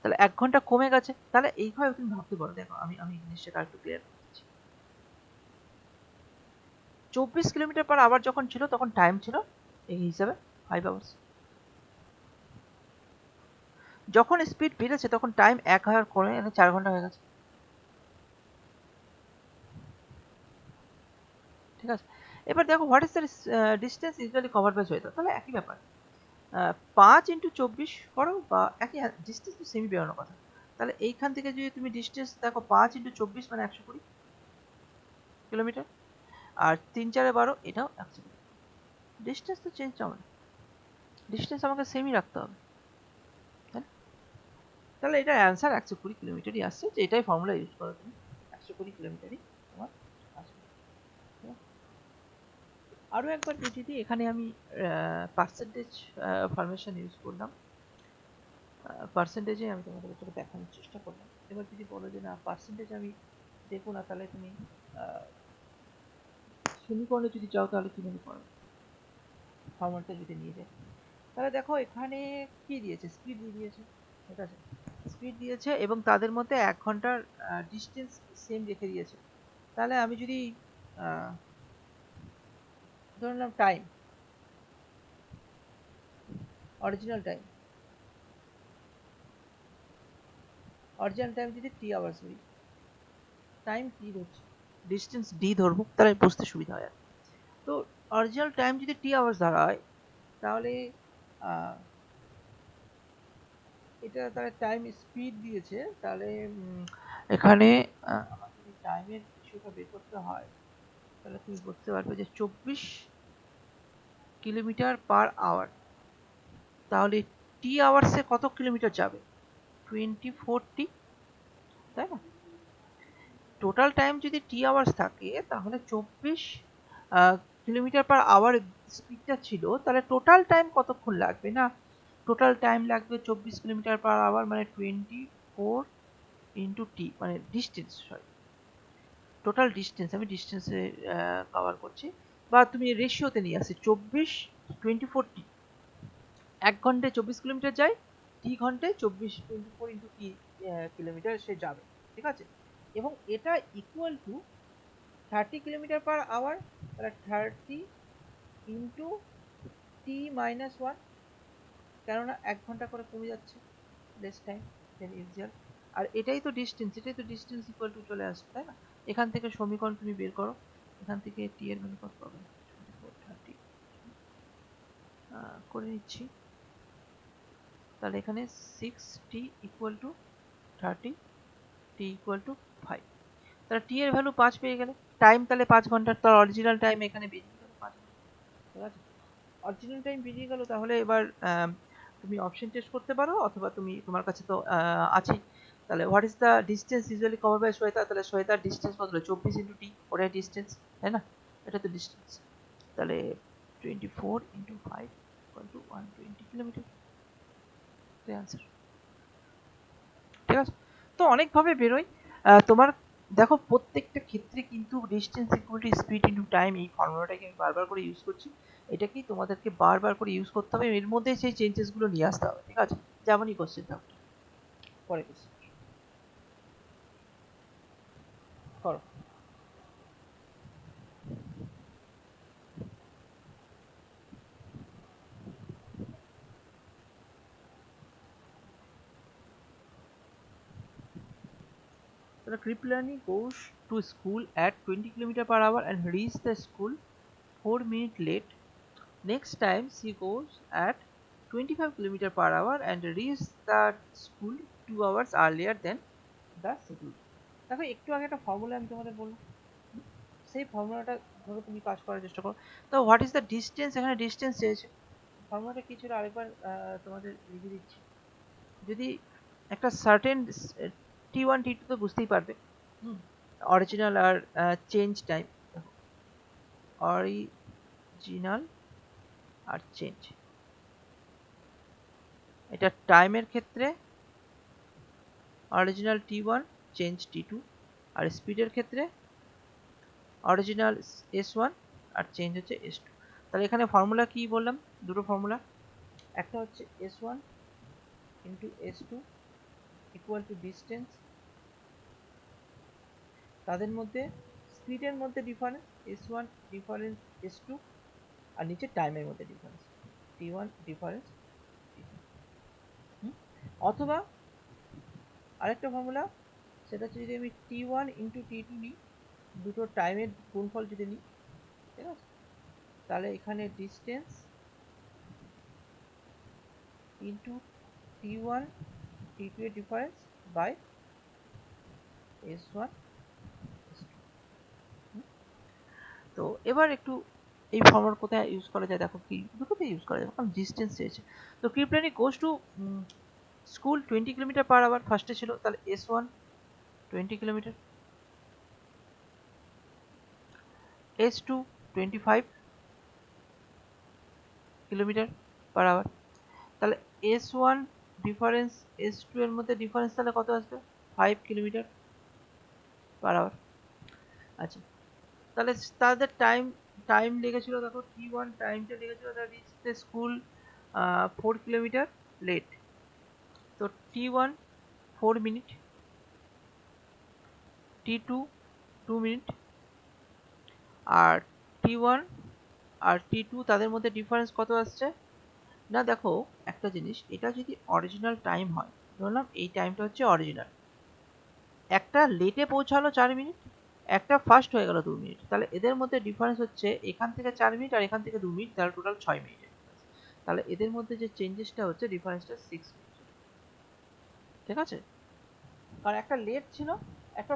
তাহলে 1 ঘন্টা কমে গেছে, তাহলে এইভাবে তুমি ভাবতে পারো। দেখো আমি জিনিসটাকে আরেকটু ক্লিয়ার করছি। 24 কিলোমিটার পার আওয়ার যখন ছিল, তখন টাইম ছিল এই হিসাবে 5 আওয়ার্স। যখন স্পিড বেড়েছে, তখন টাইম 1 আওয়ার কমে 4 ঘন্টা হয়ে গেছে, ঠিক আছে? এবার দেখো, what is the distance usually cover by Shweta, তাহলে একই ব্যাপার। 5 ইন্টু 24 করো, বা একই ডিস্টেন্স তো সেমি বেরোনোর কথা। তাহলে এইখান থেকে যদি তুমি ডিস্টেন্স দেখো, 5 ইন্টু 24 মানে 120 কিলোমিটার, আর 3 4 12, এটাও 120। ডিস্টেন্স তো চেঞ্জ হবে না, ডিস্টেন্স আমাকে সেমই রাখতে হবে, তাই না? তাহলে এটার অ্যান্সার 120 কিলোমিটারই আসছে, যে এটাই ফর্মুলা ইউজ করো তুমি, 120 কিলোমিটারই তোমার আসবে। আরও একবার বুঝিয়ে দিই, এখানে আমি পার্সেন্টেজ ফরমেশন ইউজ করলাম। পার্সেন্টেজে আমি তোমাদের একটু দেখানোর চেষ্টা করলাম। এবার যদি বলো যে না, পার্সেন্টেজ আমি দেখবো না, তাহলে তুমি সমীকরণে যদি যাও, তাহলে কিভাবে করো? ফর্মুলাটা যদি নিয়ে যাই, তাহলে দেখো এখানে কি দিয়েছে? স্পিড দিয়ে দিয়েছে, ঠিক আছে? স্পিড দিয়েছে এবং তাদের মধ্যে 1 ঘন্টার ডিস্টেন্স সেম রেখে দিয়েছে। তাহলে আমি যদি ধরে নিলাম time, original time, original time যদি টি আওয়ার্স ধরি, টাইম টি ধরছি, ডিস্টেন্স ডি ধরবো, তাহলে বুঝতে সুবিধা হয়। তো অরিজিনাল টাইম যদি টি আওয়ার্স ধরা হয়, তাহলে এটা তাহলে টাইম স্পিড দিয়েছে, তাহলে এখানে আমার যদি টাইমের ইস্যুটা বের করতে হয়, তাহলে তুমি বুঝতে পারবে যে 24 কিলোমিটার পার আওয়ার, তাহলে টি আওয়ার্সে কত কিলোমিটার যাবে? 24t, তাই না? টোটাল টাইম যদি টি আওয়ার্স থাকে, তাহলে 24 কিলোমিটার পার আওয়ার স্পিডটা ছিল, তাহলে টোটাল টাইম কতক্ষণ লাগবে? না, টোটাল টাইম লাগবে 24 কিলোমিটার পার আওয়ার মানে 24 ইন্টু টি, মানে ডিস্টেন্স, সরি, টোটাল ডিস্টেন্স, আমি ডিস্টেন্সে কভার করছি, বা তুমি রেশিওতে নিয়ে আসি, 24 1 ঘন্টায় 24 কিলোমিটার যায়, টি ঘন্টায় 24 ইন্টু টি কিলোমিটার সে যাবে, ঠিক আছে? এবং এটা equal to 30 kilometre per hour, তাহলে 30 ইন্টু টি মাইনাস ওয়ান, কেননা 1 ঘন্টা করে কমে যাচ্ছে, লেস টাইম দেন ইউজুয়াল। আর এটাই তো ডিস্টেন্স ইকুয়াল টু চলে আসবে, তাই না? এখান থেকে সমীকরণ তুমি বের করো, এখান থেকে টি এর ভ্যালু কত পাবে, 24 30 করে নিচ্ছি। তাহলে এখানে 6t equal to 30, T equal to 5। তাহলে টি এর ভ্যালু 5 পেয়ে গেলে, টাইম তাহলে 5 ঘন্টার, তার অরিজিনাল টাইম এখানে বেরিয়ে গেল 5 ঘন্টা। ঠিক আছে, অরিজিনাল টাইম বেরিয়ে গেল। তাহলে এবার তুমি অপশন টেস্ট করতে পারো, অথবা তুমি তোমার কাছে তো আছে। তাহলে what is the distance usually cover by Shweta, তাহলে শ্বেতার ডিস্টেন্স কত হলো, 24 ইন্টু টি, ওটাই ডিস্টেন্স, তাই না? এটা তো ডিস্টেন্স। তাহলে 24 into 5 equal to 120 kilometre, answer. ঠিক আছে, তো অনেকভাবে বেরোয়। তোমার দেখো প্রত্যেকটা ক্ষেত্রে কিন্তু distance equal to speed into time, এই ফর্মুলাটাকে আমি বারবার করে ইউজ করছি। এটাকেই তোমাদেরকে বারবার করে ইউজ করতে হবে, এর মধ্যে সেই চেঞ্জেসগুলো নিয়ে আসতে হবে। ঠিক আছে, যেমনই কোশ্চেন থাকবে। পরে কোশ্চেন করো। So the Kriplani goes to school at 20 km per hour and reaches the school 4 minutes late. Next time she goes at 25 km per hour and reaches the school 2 hours earlier than the schedule. দেখো একটু আগে একটা formula আমি তোমাদের বললাম, সেই ফর্মুলাটা ধরো তুমি কাজ করার চেষ্টা করো। তো হোয়াট ইজ দ্য ডিস্টেন্স, এখানে ডিস্টেন্স চেয়েছে, ফর্মুলাটা কি ছিল আরেকবার তোমাদের লিখে দিচ্ছি। যদি একটা সার্টেন টি1 টি2 তো বুঝতেই পারবে, অরিজিনাল আর চেঞ্জ টাইম, অরিজিনাল আর চেঞ্জ, এটা টাইমের ক্ষেত্রে অরিজিনাল টি1 চেঞ্জ টি2, আর স্পিডের ক্ষেত্রে অরিজিনাল s1 আর চেঞ্জ হচ্ছে s2। তাহলে এখানে ফর্মুলা কি বললাম, দুটো ফর্মুলা, একটা হচ্ছে s1 into s2 equal to distance, তাদের মধ্যে স্পিডের মধ্যে ডিফারেন্স s1 ডিফারেন্স s2, আর নিচে টাইমের মধ্যে ডিফারেন্স t1 ডিফারেন্স t2। অথবা আরেকটা ফর্মুলা, সেটা হচ্ছে যদি আমি t1 ইন্টু t2 নিই, দুটো টাইমের গুণফল যদি নিই, ঠিক আছে, তাহলে এখানে ডিস্টেন্স ইন্টু t1 t2 এর ডিফারেন্স বাই s1 s2। তো এবার একটু এই ফর্মুলা কোথায় ইউজ করা যায় দেখো, কি দুটোতে ইউজ করা যায়, কারণ ডিস্টেন্স চেয়েছে। তো Kriplani goes to school 20 kilometre per hour, ফার্স্টে ছিল, তাহলে s1 20 kilometre, s2 25 kilometre per hour. তাহলে s1 ডিফারেন্স s2 এর মধ্যে ডিফারেন্স তাহলে কত আসবে, 5 কিলোমিটার পার আওয়ার। আচ্ছা, তাহলে তাদের টাইম টাইম লেগেছিল, দেখো t1 টাইমটা লেগেছিল, that is the school 4 kilometre late. তো t1 4 মিনিট, t2 2 মিনিট, আর t1 আর t2 তাদের মধ্যে ডিফারেন্স কত আসছে না, দেখো একটা জিনিস, এটা যদি অরিজিনাল টাইম হয়, ধরলাম এই টাইমটা হচ্ছে অরিজিনাল, একটা লেটে পৌঁছালো 4 মিনিট, একটা ফাস্ট হয়ে গেল 2 মিনিট, তাহলে এদের মধ্যে ডিফারেন্স হচ্ছে এখান থেকে 4 মিনিট আর এখান থেকে 2 মিনিট, তাহলে টোটাল 6 মিনিট। তাহলে এদের মধ্যে যে চেঞ্জেসটা হচ্ছে ডিফারেন্সটা 6 মিনিট। ঠিক আছে, কারণ একটা লেট ছিল, একটা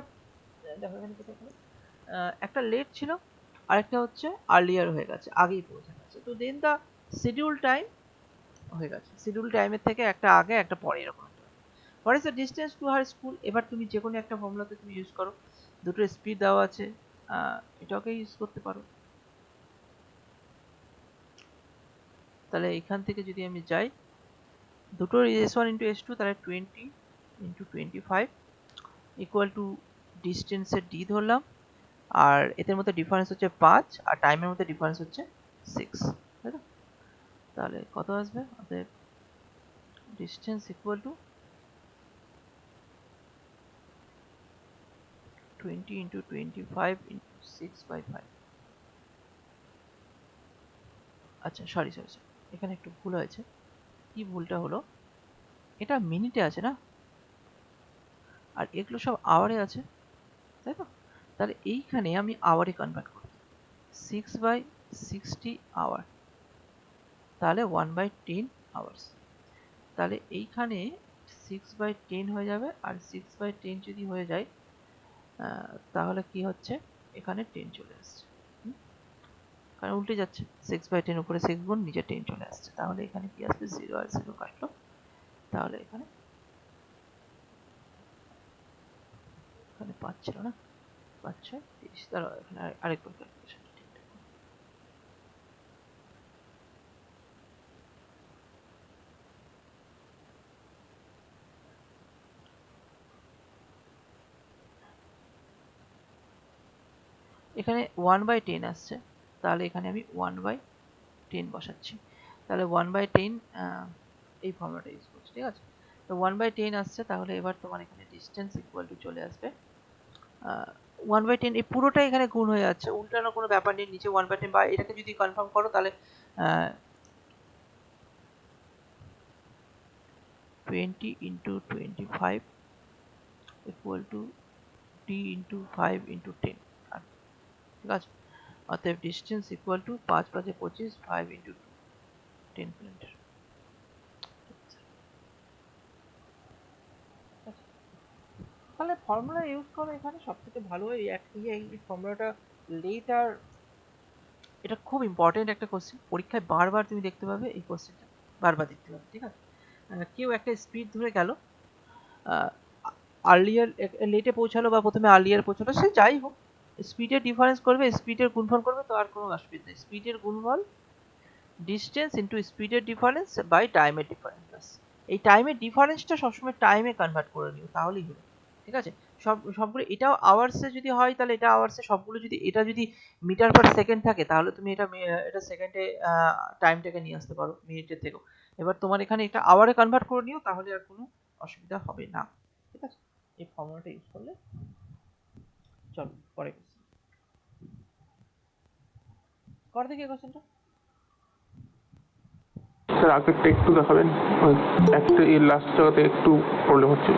দেখো এখানে কোথায় একটা লেট ছিল, আরেকটা হচ্ছে আর্লিয়ার হয়ে গেছে, আগেই পৌঁছে গেছে। তো দেন দা শিডিউল টাইম হয়ে গেছে, শিডিউল টাইমের থেকে একটা আগে একটা পরে, এরকম একটা। What is the distance to her school, এবার তুমি যে কোনো একটা ফর্মুলাতে তুমি ইউজ করো, দুটো স্পিড দেওয়া আছে, এটাকে ইউজ করতে পারো। তাহলে এখান থেকে যদি আমি যাই, দুটো s1 ইন্টু s2, তাহলে 20 ইন্টু 25 ইকুয়াল টু ডিস্টেন্সের d ধরলাম, আর এদের মধ্যে ডিফারেন্স হচ্ছে 5, আর টাইমের মধ্যে ডিফারেন্স হচ্ছে 6, তাই তো? তাহলে কত আসবে আমাদের distance equal two 20 into 25 into 6/5। আচ্ছা সরি, এখানে একটু ভুল হয়েছে। কি ভুলটা হলো, এটা মিনিটে আছে না, আর এগুলো সব আওয়ারে আছে, তাই তো? তাহলে এইখানে আমি আওয়ারে কনভার্ট করি, 6/60 আওয়ার, তাহলে 1/10 আওয়ার্স। তাহলে এইখানে 6/10 হয়ে যাবে, আর 6/10 যদি হয়ে যায় তাহলে কি হচ্ছে, এখানে 10 চলে আসছে, কারণ উল্টে যাচ্ছে, 6/10 উপরে 6 গুণ, নিচে 10 চলে আসছে, তাহলে এখানে কি আসবে, 0 আর 0 কাটলো, তাহলে এখানে এখানে 5 ছিল না, 5 6 30, দাঁড়াও এখানে আরেকবার ক্যালকুলেশনটা ঠিকঠাক করি। এখানে 1/10 আসছে, তাহলে এখানে আমি 1/10 বসাচ্ছি, তাহলে 1/10 এই ফর্মুলাটা ইউজ করছি, ঠিক আছে? তো 1/10 আসছে, তাহলে এবার তোমার এখানে ডিস্টেন্স ইকুয়াল টু চলে আসবে 1/10, এই পুরোটা এখানে গুণ হয়ে যাচ্ছে, উল্টানোর কোনো ব্যাপার নেই, নিচে 1/10, বা এটাকে যদি কনফার্ম করো তাহলে 20 into 25 equal to t into 5 into 10, ঠিক আছে? অতএব distance equal two 5 5 25, 5 into 2, 10 kilometre. তাহলে ফর্মুলা ইউজ করো, এখানে সব থেকে ভালো হয় এই ফর্মুলাটা, লেটার, এটা খুব ইম্পর্টেন্ট একটা কোশ্চেন, পরীক্ষায় বারবার তুমি দেখতে পাবে এই কোশ্চেনটা, বারবার দেখতে পাবে, ঠিক আছে? কেউ একটা স্পিড ধরে গেল, আর্লিয়ার লেটে পৌঁছালো বা প্রথমে আর্লিয়ার পৌঁছালো, সে যাই হোক, স্পিডের ডিফারেন্স করবে, স্পিডের গুণফল করবে, তো আর কোনো অসুবিধা নেই, স্পিডের গুণফল ডিস্টেন্স ইন্টু স্পিডের ডিফারেন্স বাই টাইমের ডিফারেন্স। এই টাইমের ডিফারেন্সটা সবসময় টাইমে কনভার্ট করে নিও, তাহলেই হলো, ঠিক আছে? সবগুলো, এটাও আওয়ার্সে যদি হয় তাহলে এটা আওয়ার্সে, সবগুলো যদি, এটা যদি মিটার পার সেকেন্ড থাকে তাহলে তুমি এটা সেকেন্ডে টাইমটাকে নিয়ে আসতে পারো মিনিটের থেকেও। এবার তোমার এখানে এটা আওয়ারে কনভার্ট করে নিও, তাহলে আর কোনো অসুবিধা হবে না, ঠিক আছে? এই ফর্মুলাটা ইউজ করলে। চলো পরে কর দেখি কোশ্চেনটা। স্যার আগেরটা একটু দেখাবেন, ওই একটা এই লাস্ট জায়গাতে একটু প্রবলেম হচ্ছে।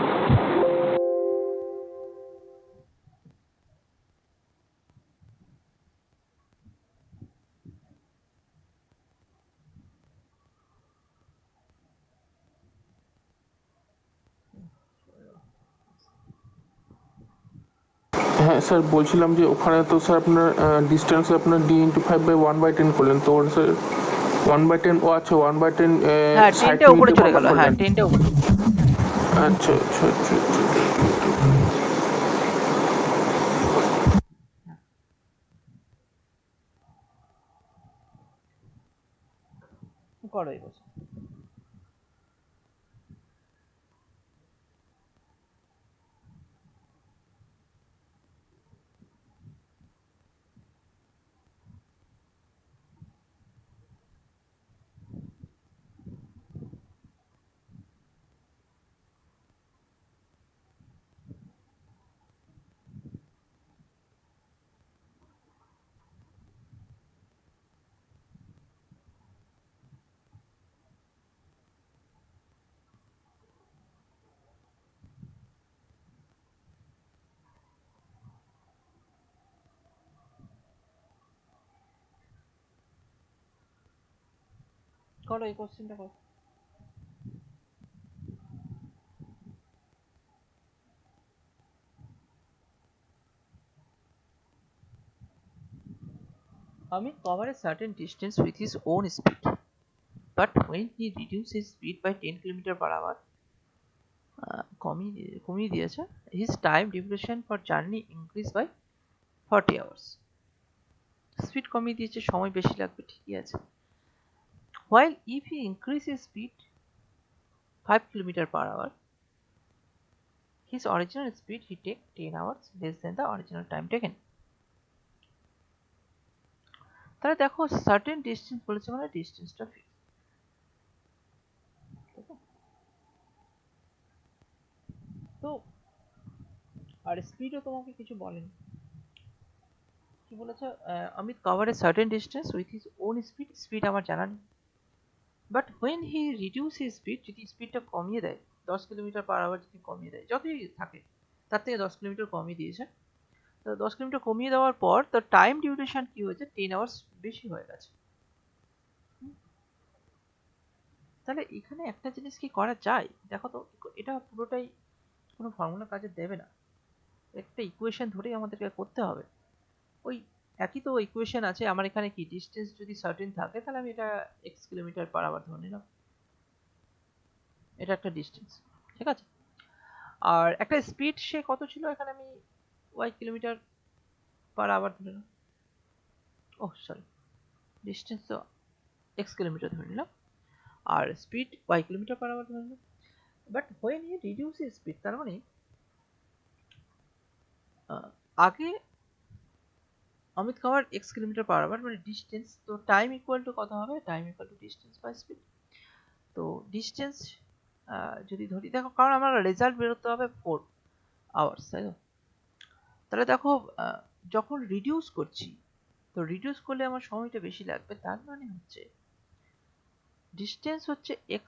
হ্যাঁ স্যার, বলছিলাম যে ওখানে তো স্যার আপনার ডিস্টেন্স আপনার d/5/1/10 করলেন, তো ওর স্যার 1/10, ও আচ্ছা 1/10 হ্যাঁ, 60 10টা উপরে মিনিটে চলে গেল, কনভার্ট হ্যাঁ করলেন। 10টা উপরে। আচ্ছা আচ্ছা আচ্ছা আচ্ছা করো এই কোশ্চেন। করো এই কোশ্চেনটা করো। Amit covered a certain distance with his own speed, but when he reduced his speed by 10 km/h, কমিয়ে দিয়েছে, his time duration for journey increased by 40 hours. Speed কমিয়ে দিয়েছে, সময় বেশি লাগবে, ঠিকই আছে। While if he increase his speed 5 km/h, his original speed he take 10 hours less than the original time taken. তাহলে দেখো সার্টেন ডিস্টেন্স বলেছে মানে ডিস্টেন্সটা ফিক্স, তো আর স্পিডও তোমাকে কিছু বলেনি, কি বলেছে, Amit cover a certain distance with his own speed, speed আমার জানা নেই, but when he reduce his speed, যদি স্পিডটা কমিয়ে দেয় 10 কিলোমিটার/আওয়ার, যদি কমিয়ে দেয় যতই থাকে তার থেকে 10 কিলোমিটার কমিয়ে দিয়েছে, তো 10 কিলোমিটার কমিয়ে দেওয়ার পর তার টাইম ডিউরেশন কি হয়েছে, 10 আওয়ার্স বেশি হয়ে গেছে। তাহলে এখানে একটা জিনিস কি করা যায় দেখো তো, এটা পুরোটাই কোনো ফর্মুলা কাজে দেবে না, একটা ইকুয়েশন ধরেই আমাদেরকে করতে হবে। ওই একই তো ইকুয়েশন আছে আমার এখানে, কি ডিস্টেন্স যদি সার্টেন থাকে তাহলে আমি এটা x কিলোমিটার/আওয়ার ধরে নিলাম, এটা একটা ডিস্টেন্স, ঠিক আছে। আর একটা স্পিড সে কত ছিল, এখানে আমি y কিলোমিটার/আওয়ার ধরে নিলাম, ও সরি, ডিস্টেন্স তো x কিলোমিটার ধরে নিলাম, আর স্পিড y কিলোমিটার/আওয়ার ধরে নিলাম। But when he reduce speed, তার মানে আগে অমিত কাওয়ার x কিলোমিটার/আওয়ার মানে ডিস্টেন্স, তো টাইম ইকুয়াল টু কত হবে, time equal to distance by speed. তো ডিস্টেন্স যদি ধরি, দেখো কারণ আমার রেজাল্ট বেরোতে হবে 4 আওয়ার্স, তাই তো। তাহলে দেখো যখন রিডিউস করছি, তো রিডিউস করলে আমার সময়টা বেশি লাগবে, তার মানে হচ্ছে ডিস্টেন্স হচ্ছে x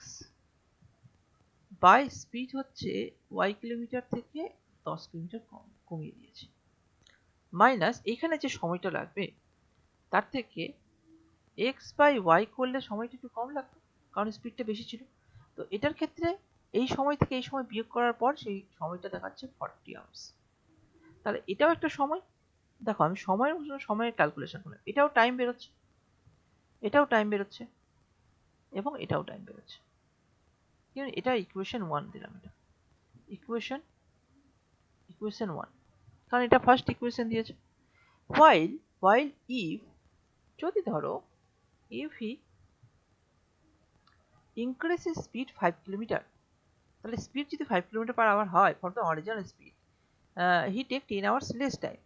বাই স্পিড হচ্ছে y কিলোমিটার থেকে 10 কিলোমিটার কমিয়ে দিয়েছি, মাইনাস এখানে যে সময়টা লাগবে তার থেকে x বাই y করলে সময়টা একটু কম লাগতো কারণ স্পিডটা বেশি ছিল। তো এটার ক্ষেত্রে এই সময় থেকে এই সময় বিয়োগ করার পর সেই সময়টা দেখাচ্ছে 40 আওয়ার্স। তাহলে এটাও একটা সময়, দেখো আমি সময়ের ক্যালকুলেশন করলাম, এটাও টাইম বেরোচ্ছে, এটাও টাইম বেরোচ্ছে, এবং এটাও টাইম বেরোচ্ছে। এটা ইকুয়েশন 1 দিলাম, এটা ইকুয়েশন 1, কারণ এটা ফার্স্ট ইকুয়েশন দিয়েছে। while if, যদি ধরো if he increases speed 5 kilometre, তাহলে স্পিড যদি 5 কিলোমিটার/আওয়ার হয় for the original speed, he take 10 hours less time,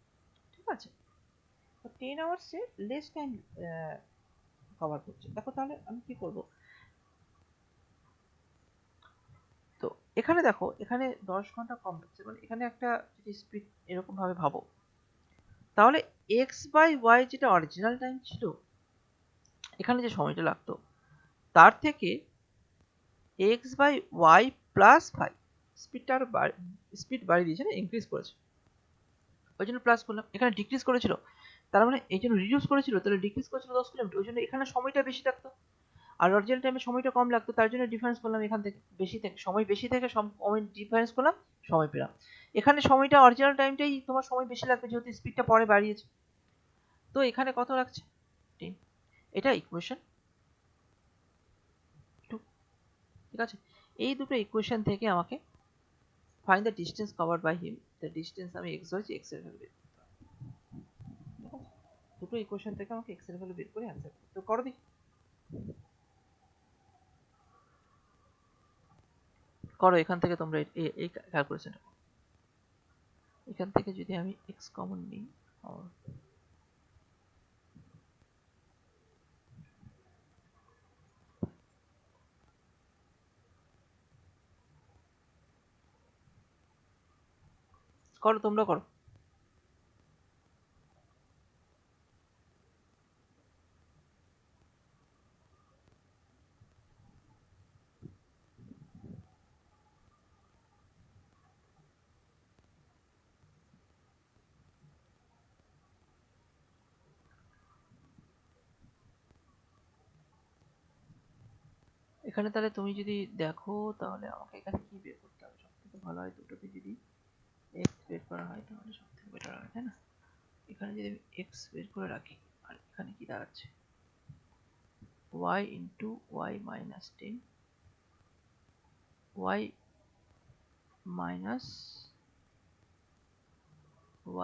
ঠিক আছে। তো 10 hours সে লেস টাইম কভার করছে। দেখো তাহলে আমি কি করব, তো এখানে দেখো এখানে 10 ঘন্টা কম লাগছে, মানে এখানে একটা যদি স্পিড এরকম ভাবে ভাবো, তাহলে x বাই y যেটা অরিজিনাল টাইম ছিল, এখানে যে সময়টা লাগতো তার থেকে x বাই y প্লাস 5 স্পিডটা আরো স্পিড বাড়িয়ে দিয়েছে না, ইনক্রিজ করেছে, ওই জন্য প্লাস করলাম। এখানে ডিক্রিজ করেছিল, তার মানে এই জন্য রিডিউস করেছিল, তাহলে ডিক্রিজ করেছিল 10 কিলোমিটার, ওই জন্য এখানে সময়টা বেশি থাকতো, আর অরিজিনাল টাইমে সময়টা কম লাগতো, তার জন্য ডিফারেন্স করলাম, এখান থেকে বেশি থেকে সময় বেশি থেকে সময় ডিফারেন্স করলাম, সময় পেলাম। এখানে সময়টা অরিজিনাল টাইমটাই তোমার সময় বেশি লাগবে যেহেতু স্পিডটা পরে বাড়িয়েছে, তো এখানে কত লাগছে 10। এটা ইকুয়েশন 2, ঠিক আছে। এই দুটো ইকুয়েশন থেকে আমাকে find the distance covered by him, the distance আমি x ধরেছি, x এর ভ্যালু বের করতে হবে, ঠিক আছে। দুটো ইকুয়েশন থেকে আমাকে x এর ভ্যালু বের করে অ্যান্সার করতে, তো করো দেখি, করো এখান থেকে তোমরা এই ক্যালকুলেশনটা করো। এখান থেকে যদি আমি x কমন নিই, করো তোমরা করো। এখানে তাহলে তুমি যদি দেখো, তাহলে আমাকে এখানে কি বের করতে হবে, সব থেকে ভালো হয় দুটোকে যদি x বের করা হয় তাহলে সব থেকে বেটার হয়, তাই না। এখানে যদি আমি x বের করে রাখি, আর এখানে কি দাঁড়াচ্ছে y into y minus 10, y minus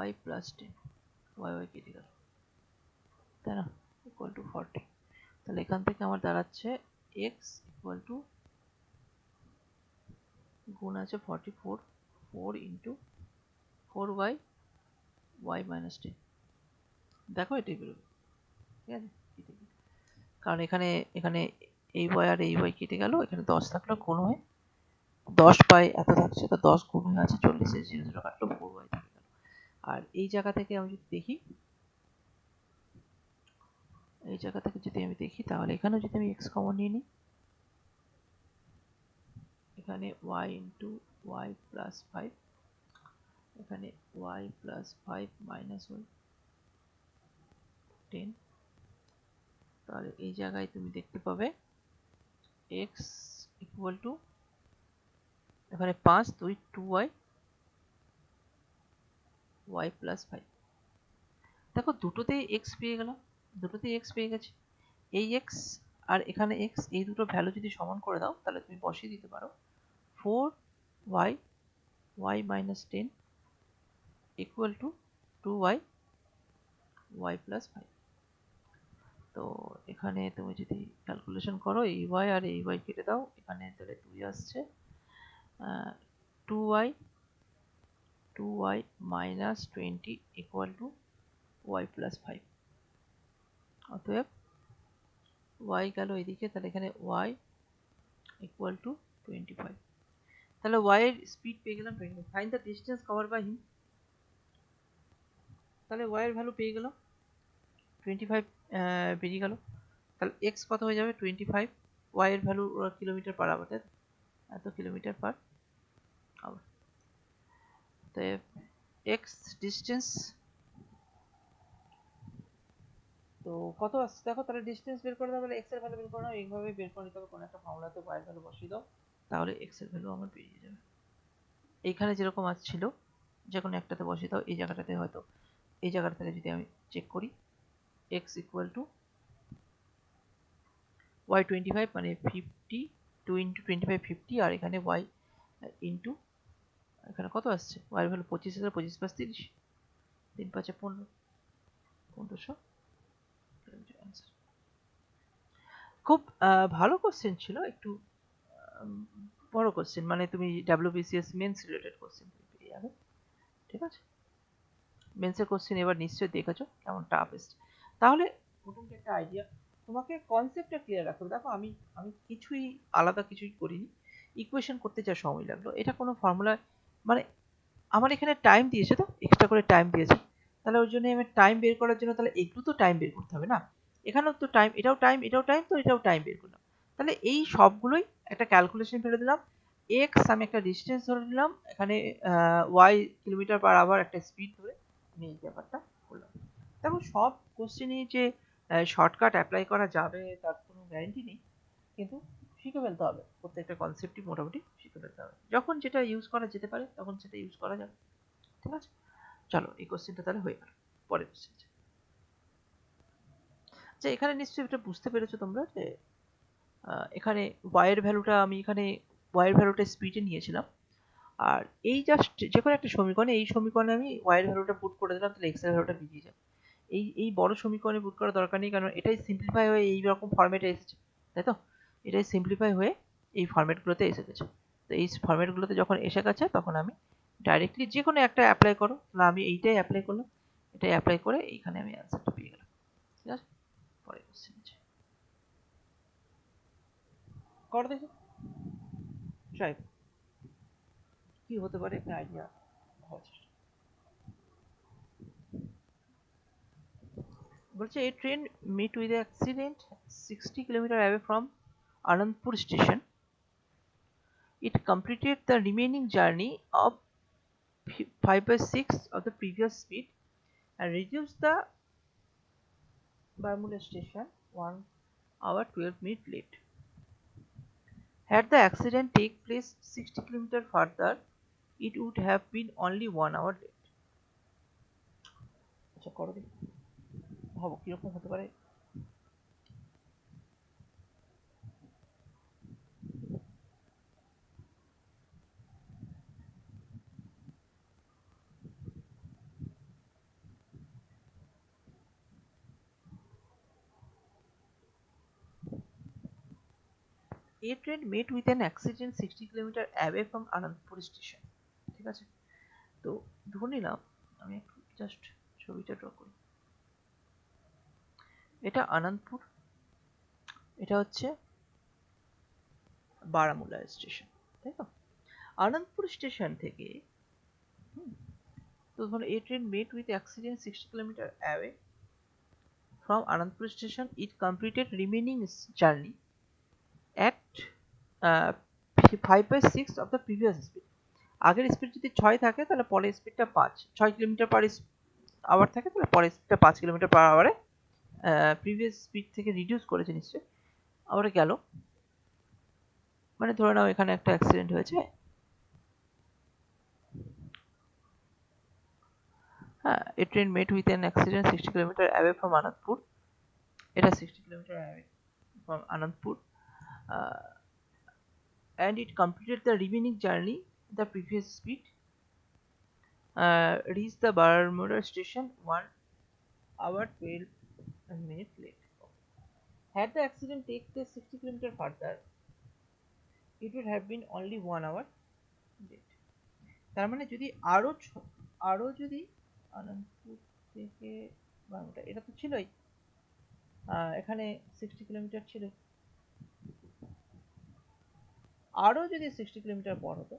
y plus 10, y কেটে গেল, তাই না, ইকুয়াল টু 40। তাহলে এখান থেকে আমার দাঁড়াচ্ছে x ইকুয়াল টু গুণ আছে 44, 4 ইন্টু 4y y মাইনাস 10, দেখো এটাই বেরোবে, ঠিক আছে। কারণ এখানে এখানে এই y আর এই y কেটে গেল, এখানে 10 থাকলো গুণ হয়ে 10 পাই এত থাকছে, তো 10 গুণ হয়ে আছে 40, এর 0 0 কাটলো 4y থেকে গেল। আর এই জায়গা থেকে আমি যদি দেখি, এই জায়গা থেকে যদি আমি দেখি, তাহলে এখানেও যদি আমি x কমন নিয়ে নিই, এখানে y ইন্টু y প্লাস 5, এখানে y প্লাস 5 মাইনাস y 10। তাহলে এই জায়গায় তুমি দেখতে পাবে x ইকুয়াল টু এখানে 5 2 2y y প্লাস 5। দেখো দুটোতেই x পেয়ে গেলাম, দুটোতেই x পেয়ে গেছে। এই x আর এখানে x, এই দুটো ভ্যালু যদি সমান করে দাও তাহলে তুমি বসিয়ে দিতে পারো 4y y minus 10 equal to 2y y plus 5। তো এখানে তুমি যদি ক্যালকুলেশন করো এই y আর এই y কেটে দাও, এখানে তাহলে 2 আসছে, 2y minus 20 equal to y plus 5। অতএব y গেল এদিকে, তাহলে এখানে y equal to 25। তাহলে y এর স্পিড পেয়ে গেলাম 25। Find the distance cover by him. তাহলে y এর ভ্যালু পেয়ে গেলাম 25, বেরিয়ে গেল। তাহলে x কত হয়ে যাবে 25, y এর ভ্যালু কিলোমিটার পার আওয়ার, এত কিলোমিটার পার আওয়ার। তো x ডিস্টেন্স তো কত আসছে দেখো, তাহলে ডিস্টেন্স বের করে দাও, তাহলে x এর ভ্যালু বের করে নাও। এইভাবে বের করে নিতে হবে, কোনো একটা ফর্মুলাতে y এর ভ্যালু বসিয়ে দাও, তাহলে x এর ভ্যালু আমার বেরিয়ে যাবে। এইখানে যেরকম আসছিল যে কোনো একটাতে বসিয়ে দাও, এই জায়গাটাতে হয়তো, এই জায়গাটা থেকে যদি আমি চেক করি x ইকুয়াল টু y 25 মানে 50, 2 ইন্টু 25 50, আর এখানে y ইন্টু এখানে কত আসছে y এর ভ্যালু 25,000, 25 + 30, 3 5 15, 1500 কিলোমিটার অ্যান্সার। খুব ভালো কোশ্চেন ছিল, একটু বড় কোশ্চেন, মানে তুমি WBCS মেন্স রিলেটেড কোশ্চেন পেয়ে যাবে। ঠিক আছে, মেন্সের কোশ্চেন এবার নিশ্চয়ই দেখেছো কেমন টাফ এসছে। তাহলে মোটামুটি একটা আইডিয়া, তোমাকে কনসেপ্টটা ক্লিয়ার রাখো। দেখো আমি আমি কিছুই আলাদা কিছুই করিনি, ইকুয়েশন করতে যা সময় লাগলো, এটা কোনো ফর্মুলা মানে আমার এখানে টাইম দিয়েছে, তো এক্সট্রা করে টাইম দিয়েছে, তাহলে ওই জন্য আমি টাইম বের করার জন্য তাহলে একটু তো টাইম বের করতে হবে না, এখানেও তো টাইম, এটাও টাইম, এটাও টাইম, তো এটাও টাইম বের করলাম। তাহলে এই সবগুলোই একটা ক্যালকুলেশন ফেলে দিলাম। এক্স আমি একটা ডিস্টেন্স ধরে নিলাম, এখানে ওয়াই কিলোমিটার পার আওয়ার একটা স্পিড ধরে আমি এই ব্যাপারটা করলাম। দেখো সব কোশ্চেনই যে শর্টকাট অ্যাপ্লাই করা যাবে তার কোনো গ্যারেন্টি নেই, কিন্তু শিখে ফেলতে হবে, প্রত্যেকটা কনসেপ্টই মোটামুটি শিখে ফেলতে হবে। যখন যেটা ইউজ করা যেতে পারে তখন সেটা ইউজ করা যাবে। ঠিক আছে, চলো এই কোশ্চেনটা তাহলে হয়ে গেল। পরের কোশ্চেন, আচ্ছা এখানে নিশ্চয়ই এটা বুঝতে পেরেছো তোমরা যে এখানে y এর ভ্যালুটা আমি এখানে y এর ভ্যালুটা স্পিডে নিয়েছিলাম, আর এই জাস্ট যে কোনো একটা সমীকরণে, এই সমীকরণে আমি y এর ভ্যালুটা পুট করে দিলাম, তাহলে x এর ভ্যালুটা বেরিয়ে যাবে। এই বড় সমীকরণে পুট করার দরকার নেই, কারণ এটাই সিম্পলিফাই হয়ে এই রকম ফরম্যাটে এসেছে, তাই তো? এটাই সিম্পলিফাই হয়ে এই ফরম্যাটগুলোতে এসে গেছে। তো এই ফরম্যাটগুলোতে যখন এসে গেছে তখন আমি ডাইরেক্টলি যে কোনো একটা অ্যাপ্লাই করো, তাহলে আমি এইটাই অ্যাপ্লাই করলাম, এটাই অ্যাপ্লাই করে এইখানে আমি অ্যান্সারটা পেয়ে গেলাম। ঠিক আছে, পরে কোশ্চেন আছে, করো দেখি, ট্রাই কি হতে পারে একটা আইডিয়া হওয়ার চেষ্টা। বলছে a train met with an accident 60 kilometers away from Anandpur station. It completed the remaining journey of 5/6 of the previous speed and reached the Barmula station 1 hour 12 minutes late. Had the accident take place 60 kilometers further, it would have been only 1 hour late. আচ্ছা করো দেখি, ভাবো কিরকম হতে পারে। A train met with an accident 60 kilometers away from Anandpur station. ঠিক আছে, তো ধরে নিলাম, আমি একটু জাস্ট ছবিটা ড্র করি, এটা আনন্দপুর, এটা হচ্ছে বারামুলা স্টেশন, তাই তো? আনন্দপুর স্টেশন থেকে তো ধরো a train met with accident 60 kilometers away from Anandpur station. It completed remaining journey at 5/6 of the previous speed. আগের স্পিড যদি 6 থাকে তাহলে পরের স্পিডটা 5, 6 কিলোমিটার পার আওয়ার থাকে তাহলে পরের স্পিডটা 5 কিলোমিটার পার আওয়ারে প্রিভিয়াস স্পিড থেকে রিডিউস করেছে নিশ্চয়ই। আবার গেল, মানে ধরে নাও এখানে একটা অ্যাক্সিডেন্ট হয়েছে, হ্যাঁ, a train met with an accident 60 kilometre away from Anandpur, এটা 60 kilometre away from Anandpur, and it completed the remaining journey the previous speed, reached the Bermuda station 1 hour 12 minutes late. Had the accident taken place 60 kilometer further, it would have been only 1 hour late. তার মানে যদি আরো যদি আনন্দপুর থেকে Bermuda, এটা তো ছিলই, এখানে 60 কিলোমিটার ছিল, আরো যদি 60 কিলোমিটার পর হতো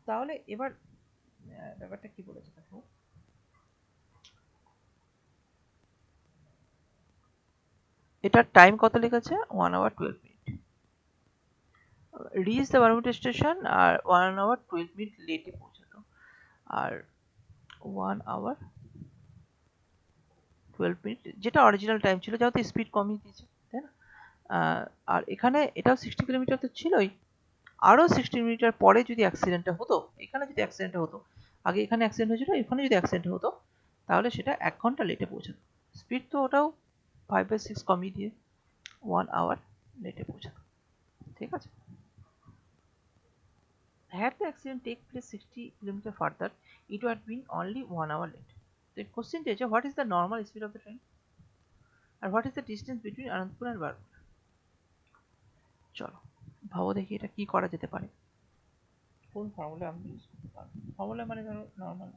তাহলে এবার ব্যাপারটা কি বলেছে দেখো, এটার টাইম কত লিখেছে 1 hour 12 minute, reach the Bermuda station আর 1 hour 12 মিনিট লেটে পৌঁছাতো, আর 1 hour 12 মিনিট যেটা অরিজিনাল টাইম ছিল, যেহেতু স্পিড কমিয়ে দিয়েছে, তাই না? আর এখানে এটাও 60 কিলোমিটার তো ছিলই, আরো 60 মিনিটের পরে যদি অ্যাক্সিডেন্টটা হতো, এখানে যদি অ্যাক্সিডেন্টটা হতো, আগে এখানে অ্যাক্সিডেন্ট হয়েছিল, এখানে যদি অ্যাক্সিডেন্ট হতো তাহলে সেটা 1 ঘন্টা লেটে পৌঁছাতো, স্পিড তো ওটাও 5/6 কমিয়ে দিয়ে 1 hour লেটে পৌঁছাতো, ঠিক আছে? Had the accident take place 60 kilometer further, it would have been only 1 hour late. The question is, what is the normal speed of the train? And what is the distance between Anandpur and Barmula? চলো ভাবো দেখি এটা কি করা যেতে পারে, কোন formula আমি ইউজ করতে পারবো। ফর্মুলা মানে ধরো নর্মাল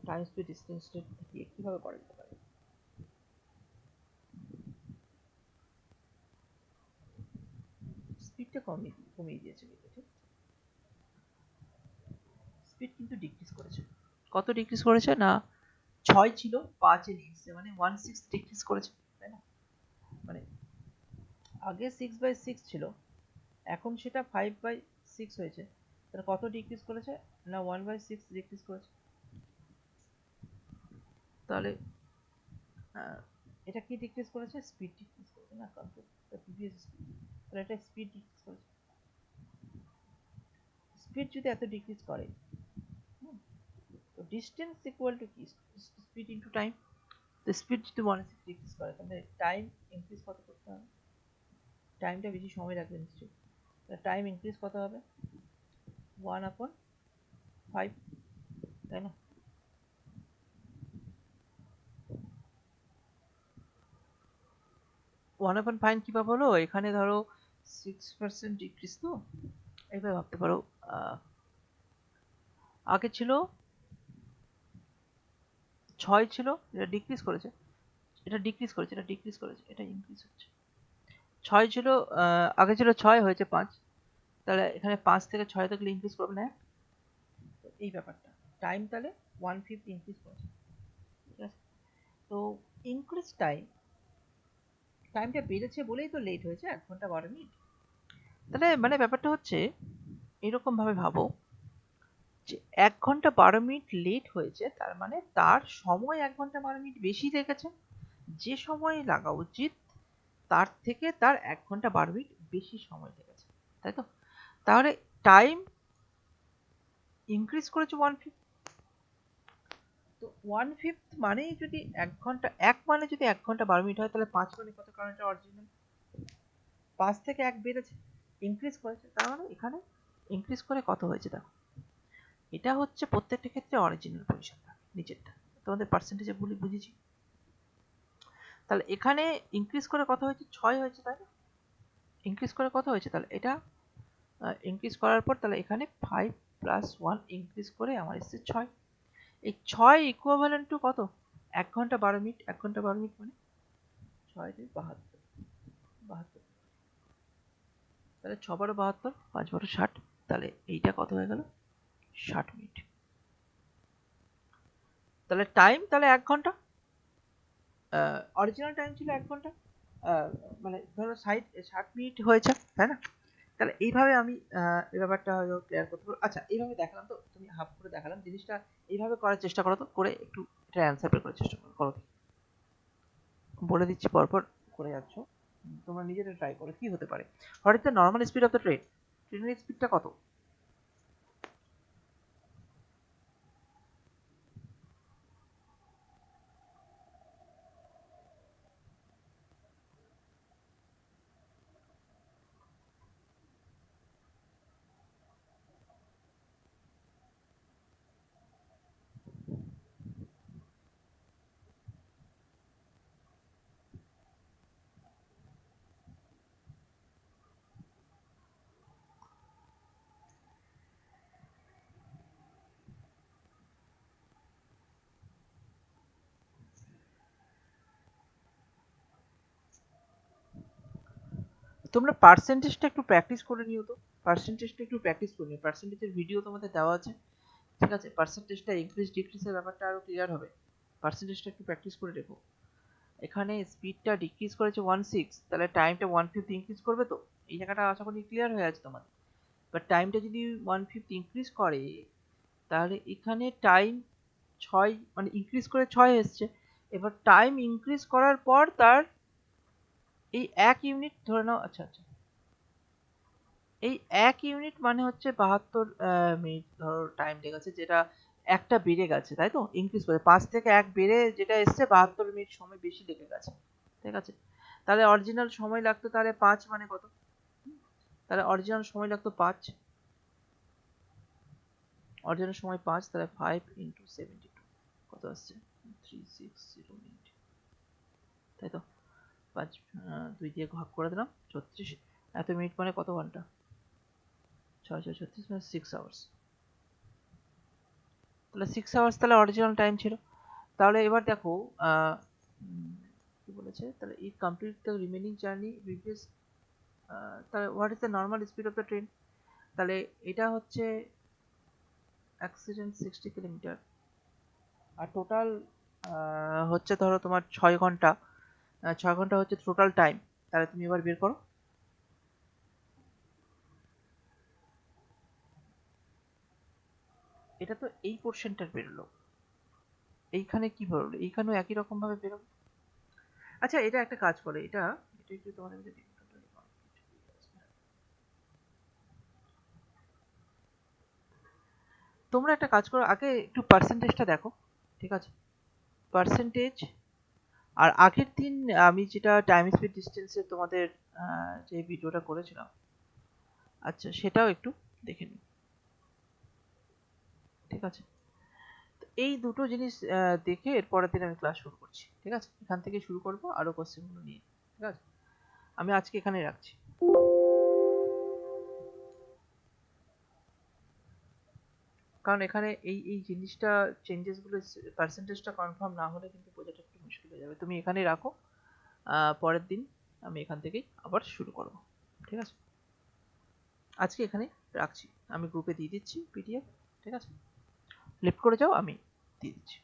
টাইম স্পিড ডিসটেন্সটা দিয়ে কিভাবে করা যেতে পারে। স্পিডটা কমিয়ে দিয়েছে, ঠিক, স্পিড কিন্তু ডিক্রিজ করেছে, কত ডিক্রিজ করেছে না 6 ছিল 5 এ নিয়ে এসেছে, মানে 1/6 ডিক্রিজ করেছে, তাই না? মানে আগে 6/6 ছিল, এখন সেটা 5/6 হয়েছে, তাহলে কত ডিক্রিজ করেছে না 1/6 ডিক্রিজ করেছে। তাহলে এটা কি ডিক্রিজ করেছে, স্পিড ডিক্রিজ করেছে না, কন্ট্রোল দ্য প্রিভিয়াস স্পিড, তাহলে এটা স্পিড ডিক্রিজ করেছে। স্পিড যদি এত ডিক্রিজ করে, তো ডিস্টেন্স ইকুয়াল টু কি, স্পিড ইনটু টাইম, তো স্পিড যদি 1/6 ডিক্রিজ করে তাহলে টাইম ইনক্রিজ কত করতে হবে, টাইমটা বেশি সময় লাগবে নিশ্চয়ই, তাহলে টাইম ইনক্রিজ কত হবে 1/5, তাই না? 1/5 কিভাবে হলো, এখানে ধরো 6% ডিক্রিজ, তো এইভাবে ভাবতে পারো, আগে ছিল 6 ছিল, এটা ডিক্রিজ করেছে, এটা ডিক্রিজ করেছে, এটা ডিক্রিজ করেছে, এটা ইনক্রিজ হচ্ছে। 6 ছিল, আগে ছিল 6 হয়েছে 5, তাহলে এখানে 5 থেকে 6 থাকলে ইনক্রিজ করবে না, তো এই ব্যাপারটা টাইম তাহলে 1/5 ইনক্রিজ করেছে, ঠিক আছে? তো ইনক্রিজ টাইমটা বেড়েছে বলেই তো লেট হয়েছে 1 ঘন্টা 12 মিনিট। তাহলে মানে ব্যাপারটা হচ্ছে এরকম ভাবে ভাবো যে 1 ঘন্টা 12 মিনিট লেট হয়েছে, তার মানে তার সময় 1 ঘন্টা 12 মিনিট বেশি লেগেছে, যে সময় লাগা উচিত তার থেকে তার 1 ঘন্টা 12 মিনিট বেশি সময় লেগেছে, তাই তো? তাহলে টাইম ইনক্রিজ করেছে 1/5, তো 1/5 মানেই যদি 1 ঘন্টা, 1 মানে যদি 1 ঘন্টা 12 মিনিট হয়, তাহলে 5 মানে কত, কারণ এটা অরিজিনাল, 5 থেকে 1 বেড়েছে, ইনক্রিজ করেছে, তার মানে এখানে ইনক্রিজ করে কত হয়েছে দেখো, এটা হচ্ছে প্রত্যেকটা ক্ষেত্রে অরিজিনাল পজিশন থাকে নিচেরটা, তোমাদের পার্সেন্টেজে বুঝেছি। তাহলে এখানে ইনক্রিজ করে কত হয়েছে 6 হয়েছে, তাই না? ইনক্রিজ করে কত হয়েছে, তাহলে এটা ইনক্রিজ করার পর তাহলে এখানে 5 + 1 ইনক্রিজ করে আমার এসেছে 6, এই 6 ইকুইভ্যালেন্ট টু কত, 1 ঘন্টা 12 মিনিট, 1 ঘন্টা 12 মিনিট মানে 6 × 72, তাহলে 6 × 72, 5 × 60, তাহলে এইটা কত হয়ে গেল 60 মিনিট। তাহলে টাইম তাহলে 1 ঘন্টা, অরিজিনাল টাইম ছিল 1 ঘন্টা, মানে ধরো 60 মিনিট হয়েছে, তাই না? তাহলে এইভাবে আমি এই ব্যাপারটা হয়তো ক্লিয়ার করতে পারবো। আচ্ছা, এইভাবে দেখালাম তো, তুমি হাফ করে দেখালাম জিনিসটা, এইভাবে করার চেষ্টা করো তো, করে একটু এটা অ্যান্সার বের করার চেষ্টা করো, করো তো। বলে দিচ্ছি পরপর করে যাচ্ছ, তোমরা নিজেরা ট্রাই করো কি হতে পারে। What is the normal speed of the train? ট্রেনের স্পিডটা কত? তোমরা পার্সেন্টেজটা একটু প্র্যাকটিস করে নিও তো, পার্সেন্টেজটা একটু প্র্যাকটিস করে নিও। পার্সেন্টেজের ভিডিও তোমাদের দেওয়া আছে, ঠিক আছে? পার্সেন্টেজটা ইনক্রিজ ডিক্রিজের ব্যাপারটা আরো ক্লিয়ার হবে, পার্সেন্টেজটা একটু প্র্যাকটিস করে রেখো। এখানে স্পিডটা ডিক্রিজ করেছে 16, তাহলে টাইমটা 150 ইনক্রিজ করবে তো, এই জায়গাটা আশা করি ক্লিয়ার হয়ে আছে তোমাদের। বাট টাইমটা যদি 150 ইনক্রিজ করে, তাহলে এখানে টাইম 6 মানে ইনক্রিজ করে 6 এসছে। এবার টাইম ইনক্রিজ করার পর তার এই 1 ইউনিট ধরে নাও, আচ্ছা আচ্ছা, এই 1 ইউনিট মানে হচ্ছে 72 মিনিট ধরো টাইম লেগেছে, যেটা একটা বেড়ে গেছে, তাই তো? ইনক্রিজ করে 5 থেকে 1 বেড়ে যেটা এসছে 72 মিনিট সময় বেশি লেগে গেছে, ঠিক আছে? তাহলে অরিজিনাল সময় লাগতো তাহলে 5 মানে কত? তাহলে অরিজিনাল সময় লাগতো 5, অরিজিনাল সময় 5, তাহলে 5 ইন্টু 72 কত আসছে? 360 মিনিট, তাই তো? 5 2 দিয়ে ভাগ করে দিলাম 36, এত মিনিট মানে কত ঘন্টা? 6 6 36 মানে 6 আওয়ার্স। তাহলে 6 আওয়ার্স তাহলে অরিজিনাল টাইম ছিল। তাহলে এবার দেখো কি বলেছে, তাহলে ই complete the remaining journey previous, তাহলে what is the normal speed of the train? তাহলে এটা হচ্ছে অ্যাক্সিডেন্ট 60 কিলোমিটার, আর টোটাল হচ্ছে ধরো তোমার 6 ঘন্টা, 6 ঘন্টা হচ্ছে টোটাল টাইম। তাহলে তুমি এবার বের করো, এটা তো এই পোর্শনটার বেরোলো, এইখানে কি বেরোলো? এইখানেও একই রকম ভাবে বেরোবে। আচ্ছা, এটা একটা কাজ করে, এটা এটা একটু তোমাদের মধ্যে তোমরা একটা কাজ করো, আগে একটু পার্সেন্টেজটা দেখো, ঠিক আছে? পার্সেন্টেজ, আর আগের দিন আমি যেটা টাইম স্পিড ডিস্টেন্সে তোমাদের যে ভিডিওটা করেছিলাম, আচ্ছা সেটাও একটু দেখে নিই, ঠিক আছে? তো এই দুটো জিনিস দেখে এর পরের দিন আমি ক্লাস শুরু করছি, ঠিক আছে? এখান থেকে শুরু করবো আরো কোশ্চেনগুলো নিয়ে, ঠিক আছে? আমি আজকে এখানেই রাখছি। কারণ এখানে এই জিনিসটা, চেঞ্জেস গুলো, পার্সেন্টেজটা কনফার্ম না হলে কিন্তু বোঝাটা একটু মুশকিল হয়ে যাবে। তুমি এখানেই রাখো, পরের দিন আমি এখান থেকেই আবার শুরু করব, ঠিক আছে? আজকে এখানে রাখছি, আমি গ্রুপে দিয়ে দিচ্ছি পিডিএফ, ঠিক আছে? লিফট করে যাও, আমি দিয়ে দিচ্ছি।